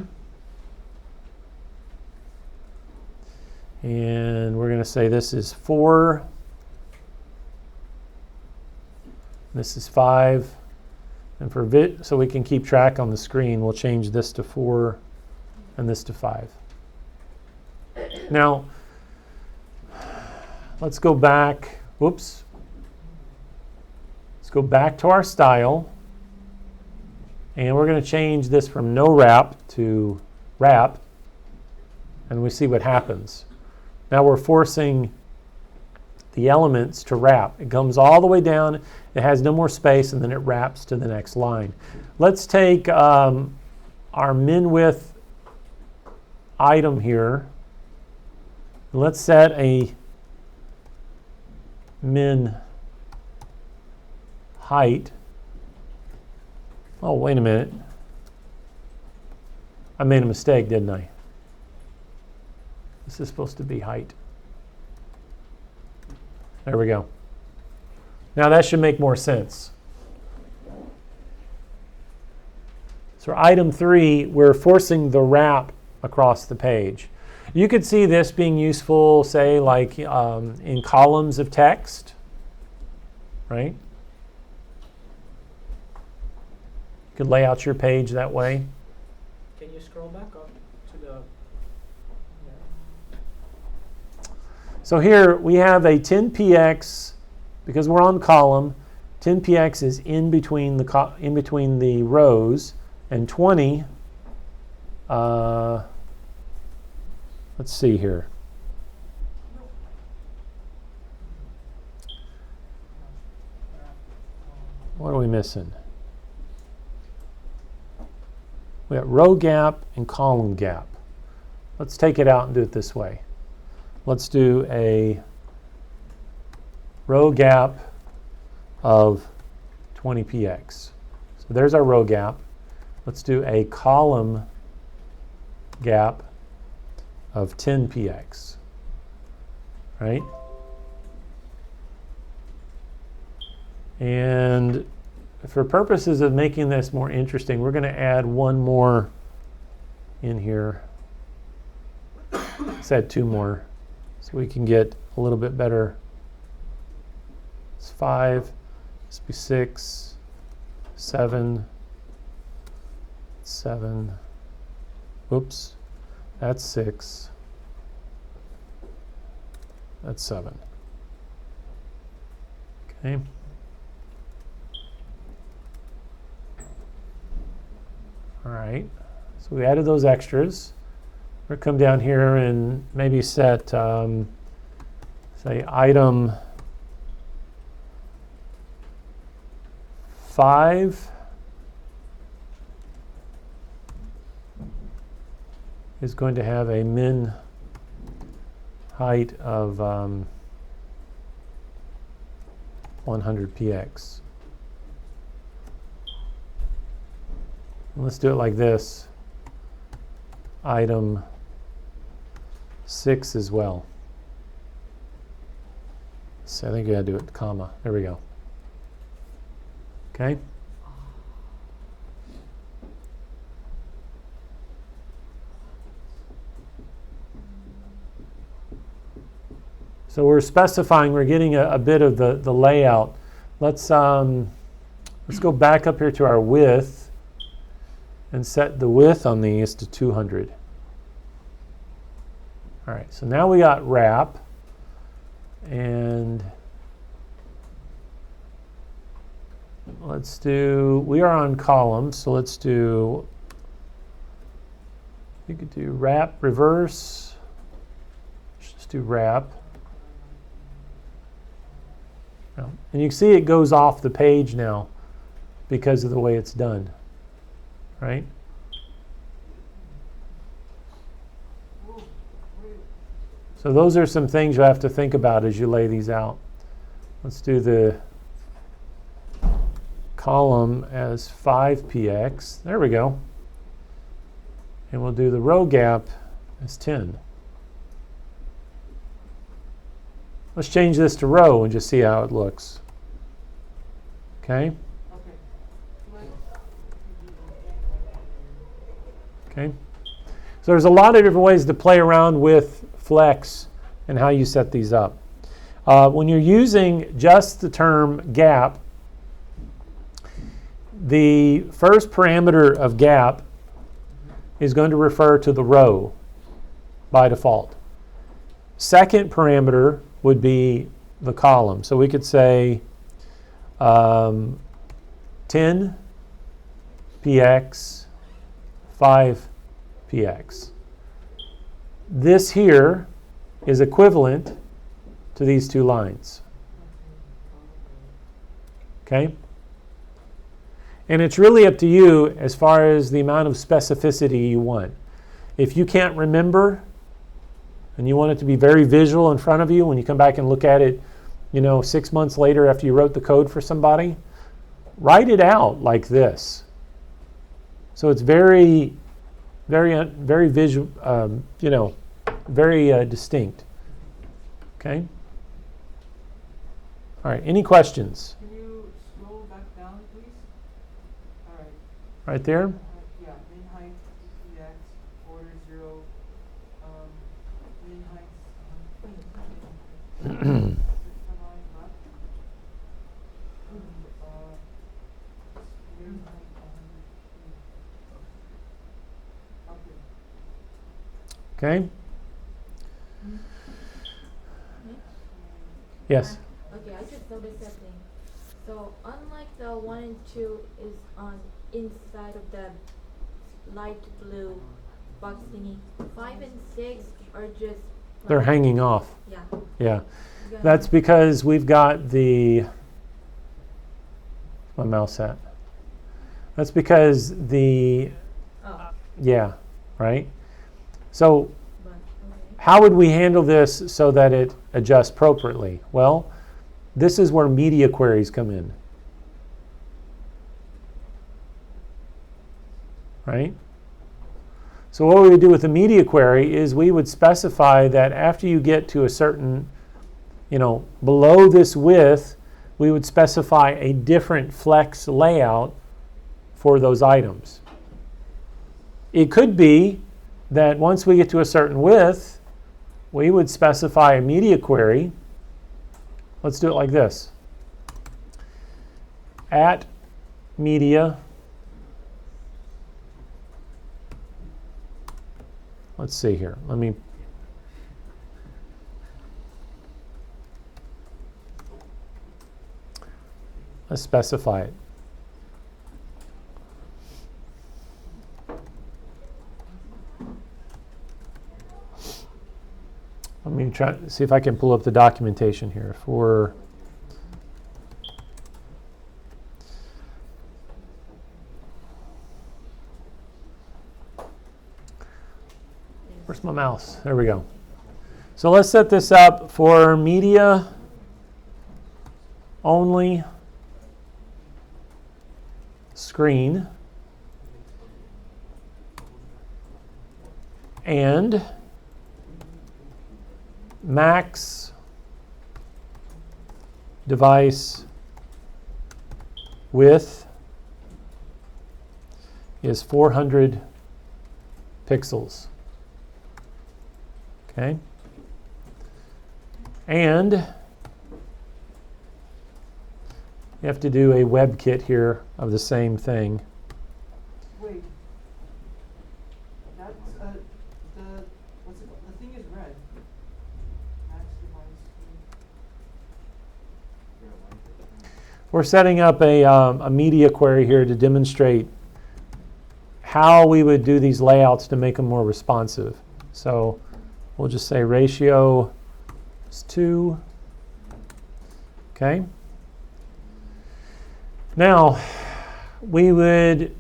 And we're going to say this is 4. This is 5. And for so we can keep track on the screen, we'll change this to 4 and this to 5. Now, let's go back. Whoops. Let's go back to our style. And we're going to change this from no wrap to wrap. And we see what happens. Now we're forcing the elements to wrap. It comes all the way down. It has no more space, and then it wraps to the next line. Let's take our min width item here. Let's set a min height. Oh, wait a minute. I made a mistake, didn't I? This is supposed to be height. There we go. Now that should make more sense. So item 3, we're forcing the wrap across the page. You could see this being useful, say, like in columns of text, right? You could lay out your page that way. Can you scroll back up to the... So here we have a 10px, because we're on column. 10px is in between the rows, and 20. Let's see here. What are we missing? We got row gap and column gap. Let's take it out and do it this way. Let's do a row gap of 20px. So there's our row gap. Let's do a column gap of 10px. Right? And for purposes of making this more interesting, we're going to add one more in here. Let's add two more so we can get a little bit better. It's 5, this be 6, 7, 7. Oops, that's 6. That's 7. Okay. All right, so we added those extras. We're going to come down here and maybe set, say, item 5 is going to have a min height of 100px. Let's do it like this. Item 6 as well. So I think you gotta do it comma. There we go. Okay. So we're specifying, we're getting a bit of the layout. Let's go back up here to our width and set the width on these to 200. All right, so now we got wrap, and let's do, we are on columns, so let's do, you could do wrap reverse. Let's just do wrap. And you can see it goes off the page now because of the way it's done, right? So those are some things you have to think about as you lay these out. Let's do the column as 5px. There we go. And we'll do the row gap as 10. Let's change this to row and just see how it looks. Okay? Okay. So there's a lot of different ways to play around with flex and how you set these up. When you're using just the term gap, the first parameter of gap is going to refer to the row by default. Second parameter would be the column. So we could say 10px, 5px. This here is equivalent to these two lines. Okay? And it's really up to you as far as the amount of specificity you want. If you can't remember and you want it to be very visual in front of you when you come back and look at it, 6 months later after you wrote the code for somebody, write it out like this. So it's very, very, very visual, very distinct. Okay? All right, any questions? Can you scroll back down, please? All right. Right there? Yeah, min height, px, order 0, min height, Okay. Yes. Okay, I just noticed that thing. So unlike the 1 and 2 is on inside of the light blue box thingy, 5 and 6 are just They're hanging off. Yeah. Yeah. That's because we've got my mouse at. That's because the Yeah, right? So But, okay. how would we handle this so that it adjusts appropriately? Well, this is where media queries come in. Right? So what we would do with a media query is we would specify that after you get to a certain, below this width, we would specify a different flex layout for those items. It could be that once we get to a certain width, we would specify a media query. Let's do it like this. At media, let's see here. Let's specify it. Let me try to see if I can pull up the documentation here for where's my mouse? There we go. So let's set this up for media only screen and max device width is 400 pixels. Okay. And you have to do a WebKit here of the same thing. Wait. That's what's it called? The thing is red. Max device. We're setting up a media query here to demonstrate how we would do these layouts to make them more responsive. So we'll just say ratio is 2. Okay. Now, we would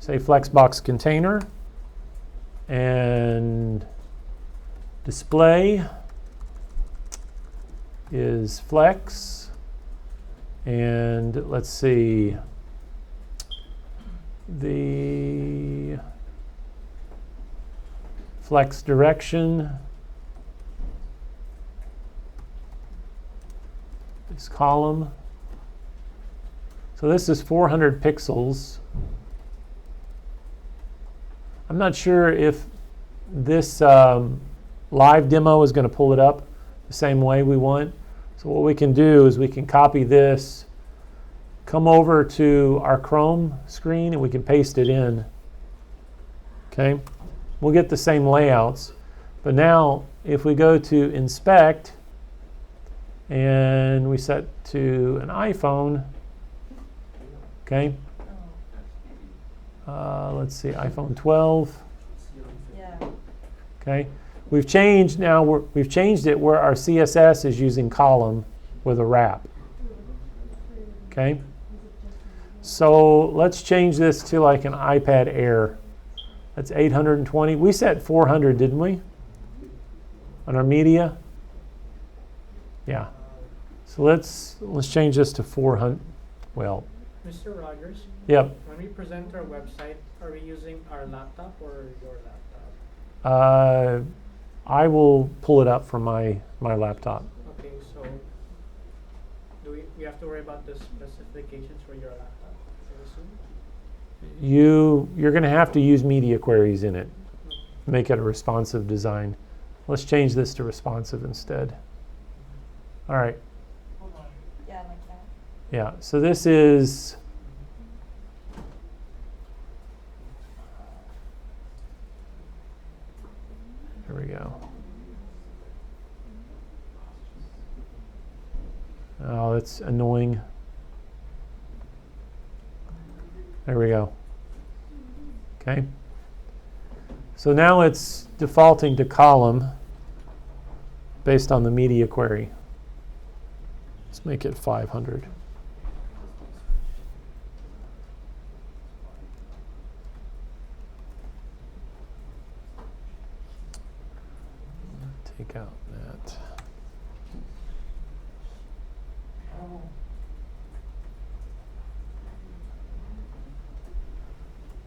say Flexbox container and display is flex. And let's see, the flex direction is column. So this is 400 pixels. I'm not sure if this live demo is going to pull it up the same way we want. So what we can do is we can copy this, come over to our Chrome screen, and we can paste it in. Okay, we'll get the same layouts. But now if we go to inspect and we set to an iPhone, okay, let's see, iPhone 12. Yeah. Okay, we've changed it where our CSS is using column with a wrap. Okay, so let's change this to like an iPad Air. That's 820. We set 400, didn't we? On our media. Yeah. So let's change this to 400. Well. Mr. Rogers, Yep. when we present our website, are we using our laptop or your laptop? I will pull it up from my laptop. Okay, so do we have to worry about the specifications for your laptop, I assume? You're going to have to use media queries in it. Make it a responsive design. Let's change this to responsive instead. All right. Hold on. Yeah, like that. Yeah, so this is here we go. Oh, that's annoying. There we go. Okay. So now it's defaulting to column based on the media query. Let's make it 500. take out that.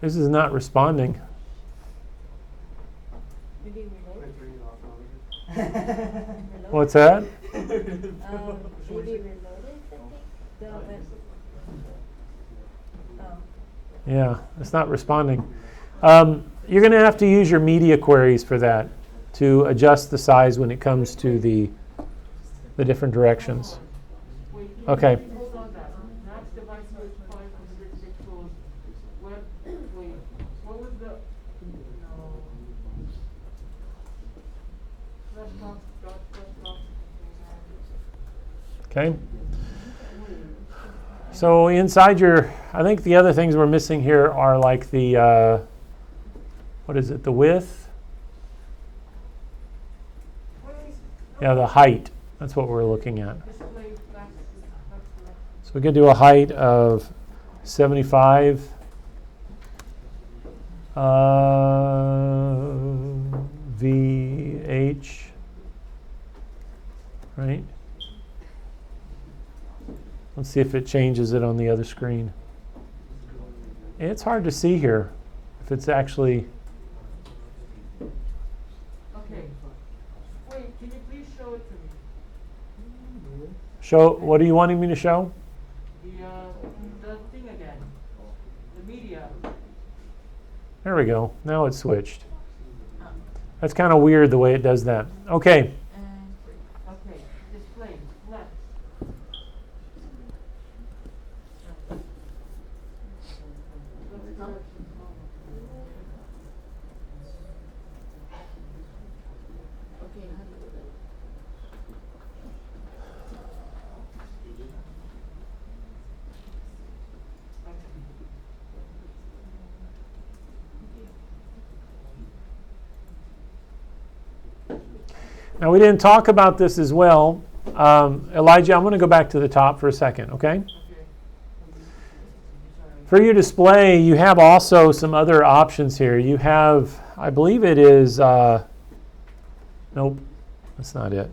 This is not responding. Maybe reload. What's that? Maybe reload it, I think. Oh. Yeah, it's not responding. You're going to have to use your media queries for that to adjust the size when it comes to the different directions. Wait, Okay. hold on that. Max device was 500 pixels. Wait, what was the, no. Flexbox, Flexbox. Okay. So inside your, I think the other things we're missing here are like the, what is it, the width? Yeah, the height. That's what we're looking at. Display flex. So we can do a height of 75 VH, right? Let's see if it changes it on the other screen. It's hard to see here if it's actually. Okay. Wait, can you please show it to me? Show, what are you wanting me to show? The thing again. The media. There we go. Now it's switched. That's kind of weird the way it does that. Okay. Okay. Display flex. Okay, how do you do that? Now we didn't talk about this as well. Elijah, I'm going to go back to the top for a second, okay? For your display, you have also some other options here. You have, I believe it is, nope, that's not it.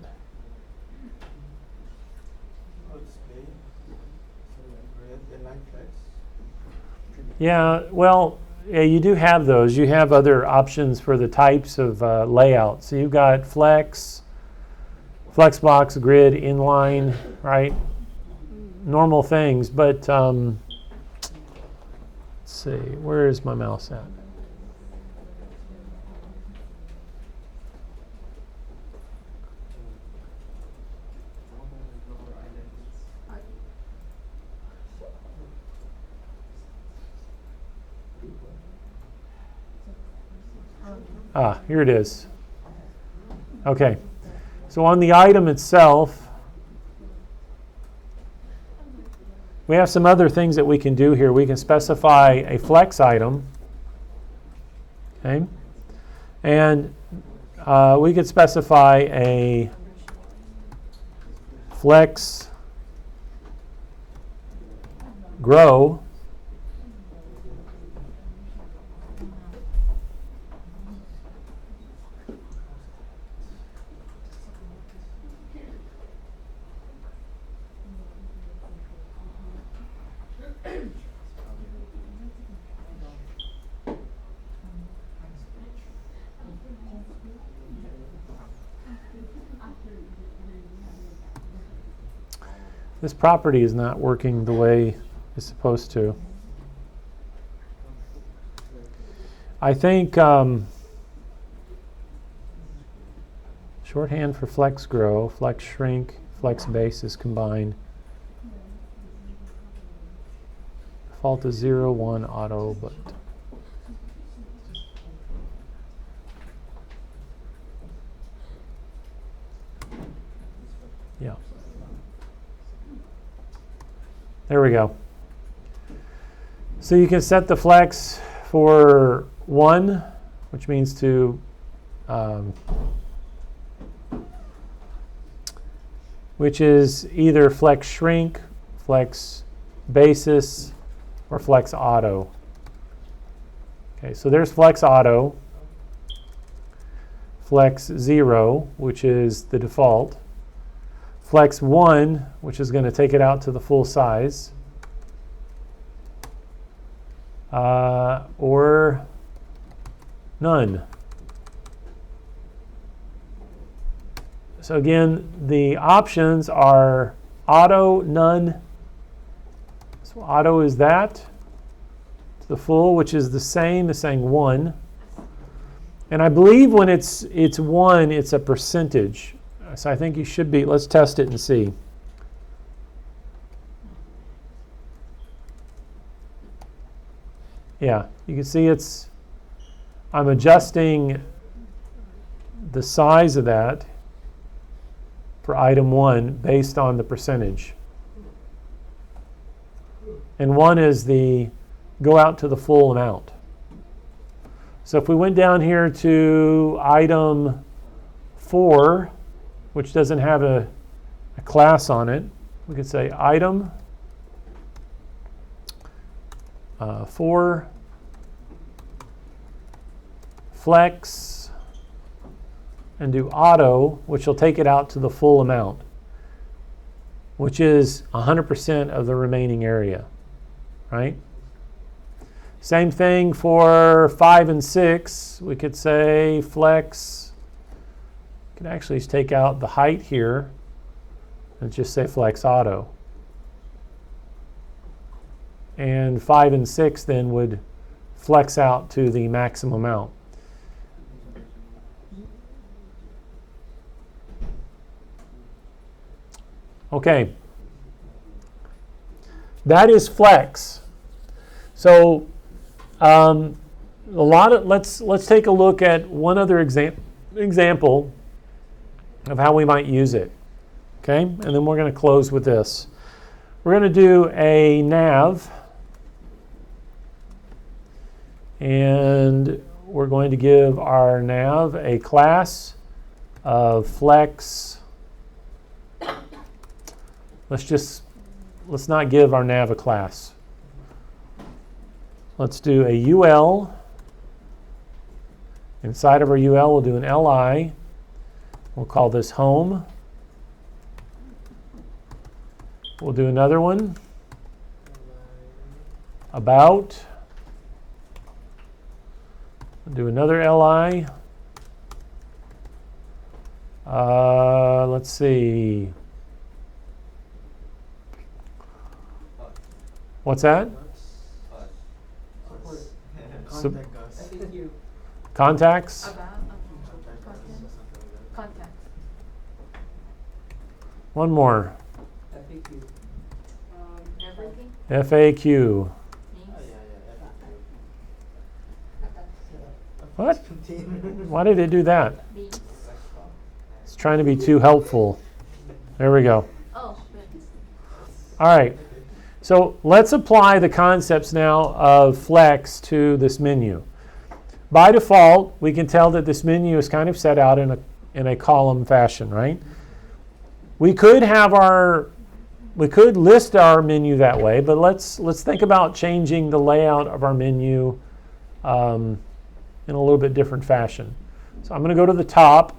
Yeah, well, yeah, you do have those. You have other options for the types of layout. So you've got Flex, Flexbox, Grid, Inline, right? Normal things, but let's see, where is my mouse at? Ah, here it is. Okay, so on the item itself, we have some other things that we can do here. We can specify a flex item, okay, and we could specify a flex grow. This property is not working the way it's supposed to. I think shorthand for flex grow, flex shrink, flex base is combined. Default is 0, 1, auto, but yeah. There we go. So you can set the flex for 1, which means to which is either flex shrink, flex basis, or flex auto. Okay, so there's flex auto. flex 0, which is the default, flex 1, which is going to take it out to the full size, or none. So again, the options are auto, none. So auto is that to the full, which is the same as saying 1. And I believe when it's 1, it's a percentage. So I think you should be, let's test it and see. Yeah, you can see I'm adjusting the size of that for item 1 based on the percentage. And 1 is the go out to the full amount. So if we went down here to item 4, which doesn't have a class on it, we could say item 4 flex and do auto, which will take it out to the full amount, which is 100% of the remaining area, right? Same thing for 5 and 6. We could say flex. We could actually just take out the height here and just say flex auto. And 5 and 6 then would flex out to the maximum amount. Okay. That is flex. So let's take a look at one other example of how we might use it. Okay, and then we're going to close with this. We're going to do a nav, and we're going to give our nav a class of flex. Let's not give our nav a class. Let's do a UL. Inside of our UL, we'll do an LI. We'll call this home. We'll do another one. About. We'll do another LI. Let's see. What's that? Contacts? Contacts. One more. Everything? FAQ. What? Why did it do that? It's trying to be too helpful. There we go. Oh, good. All right. So let's apply the concepts now of flex to this menu. By default, we can tell that this menu is kind of set out in a column fashion, right? We could list our menu that way, but let's think about changing the layout of our menu in a little bit different fashion. So I'm going to go to the top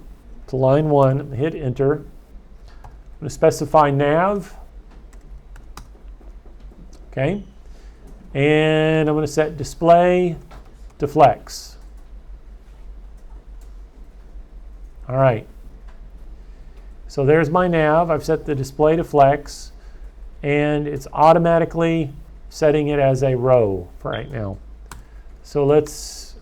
to line 1, hit enter. I'm going to specify nav. Okay, and I'm going to set display to flex. All right, so there's my nav. I've set the display to flex, and it's automatically setting it as a row for right now. So let's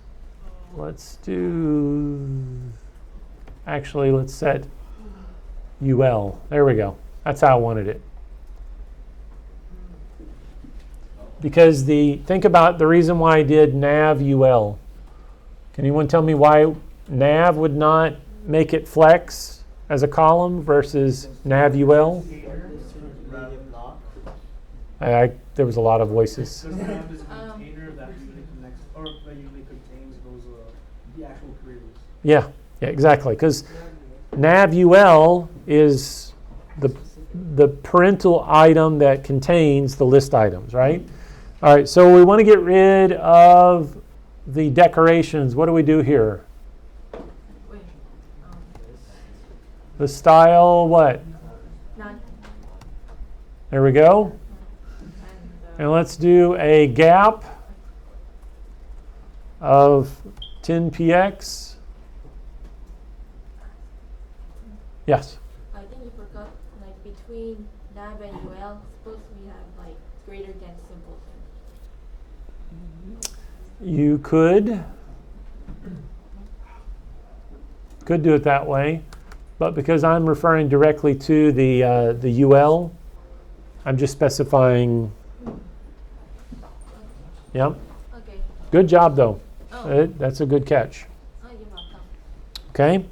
set UL. There we go. That's how I wanted it. Because think about the reason why I did nav UL. Can anyone tell me why nav would not make it flex as a column versus nav UL? There was a lot of voices. Because nav is a container that usually connects, or that usually contains those the actual queries. Yeah, exactly. Because nav UL is the parental item that contains the list items, right? All right, so we want to get rid of the decorations. What do we do here? The style, what? None. There we go. And let's do a gap of 10 px. Yes. I think you forgot, like between nav and UL, suppose we have like greater than simpleton. You could do it that way, but because I'm referring directly to the UL, I'm just specifying. Yep. Okay. Good job, though. Oh. That's a good catch. Oh, you're welcome. Okay.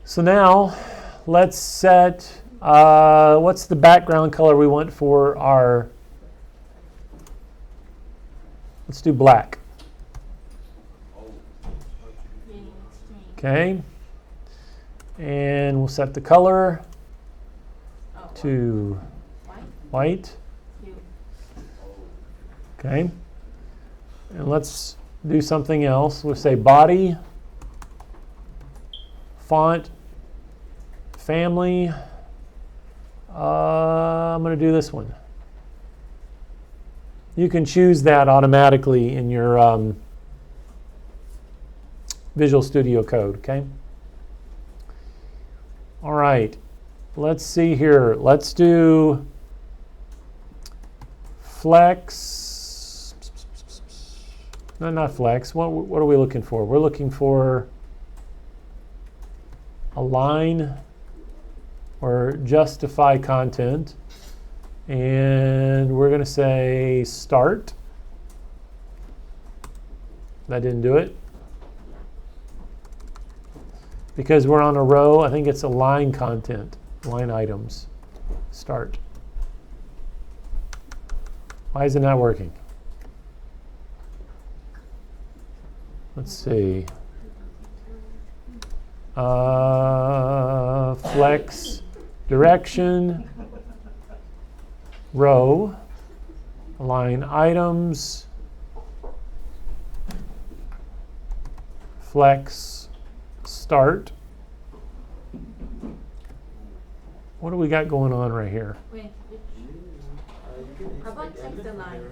So now let's set. What's the background color we want for our? Let's do black. Okay. And we'll set the color to white. Okay. And let's do something else. We'll say body, font, family. I'm going to do this one. You can choose that automatically in your Visual Studio Code, okay? All right, let's see here. Let's do flex. No, not flex. What are we looking for? We're looking for align or justify content. And we're going to say start. That didn't do it. Because we're on a row, I think it's align content, line items. Start. Why isn't that working? Let's see. Flex direction. Row, align items, flex, start. What do we got going on right here? Wait, how about text align?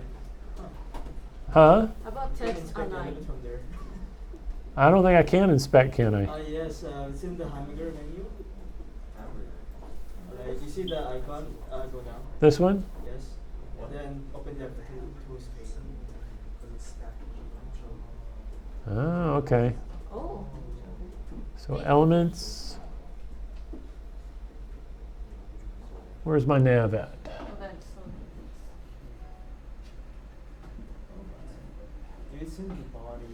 Huh? How about text align? I don't think I can inspect, can I? Yes, it's in the hamburger menu. You see the icon? Go down. This one? Yes. And then open the two space. Oh, okay. Oh. So elements. Where's my nav at? Okay, so It's in the body.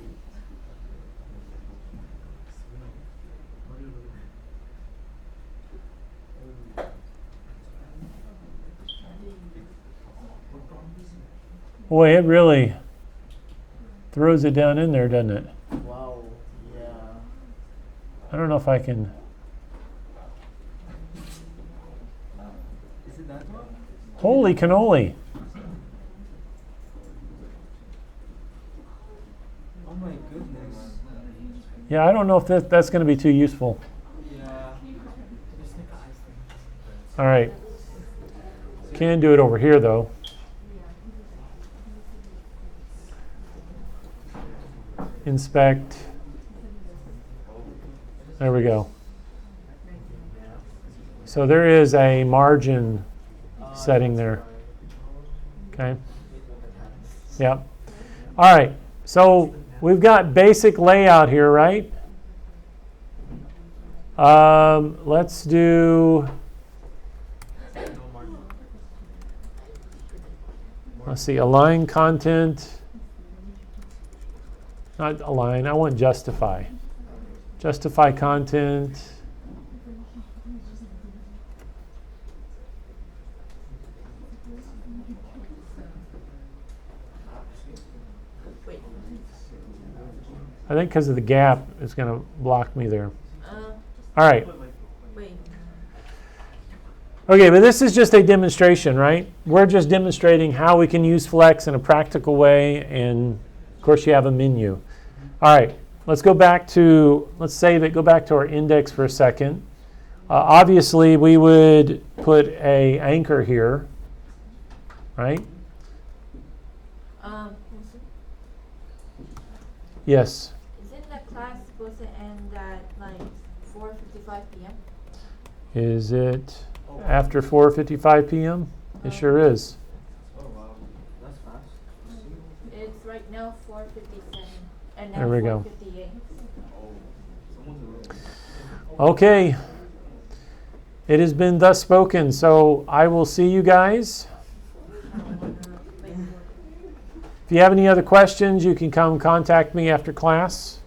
Boy, it really throws it down in there, doesn't it? Wow. Yeah. I don't know if I can. Is it that one? Holy cannoli. Oh my goodness. Yeah, I don't know if that's going to be too useful. Yeah. All right. Can do it over here, though. Inspect. There we go. So there is a margin setting there. Okay. Yep. All right. So we've got basic layout here, right? Let's do. Let's see. Align content. Not align, I want justify. Justify content. wait. I think because of the gap, it's going to block me there. All right. Wait. Okay, but this is just a demonstration, right? We're just demonstrating how we can use Flex in a practical way, and of course you have a menu. All right, let's go back to, let's save it, go back to our index for a second. Obviously, we would put a anchor here, right? Yes. Isn't the class supposed to end at like 4:55 p.m.? Is it after 4:55 p.m.? It sure is. Oh wow, that's fast. It's right now 4:57 and now There we go. 4:58. Okay. It has been thus spoken, so I will see you guys. If you have any other questions, you can come contact me after class.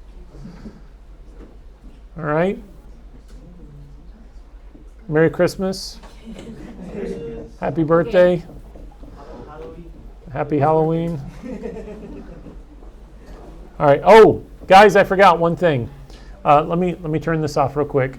All right. Merry Christmas. Happy birthday. Happy Halloween. All right. Oh, guys, I forgot one thing. Let me turn this off real quick.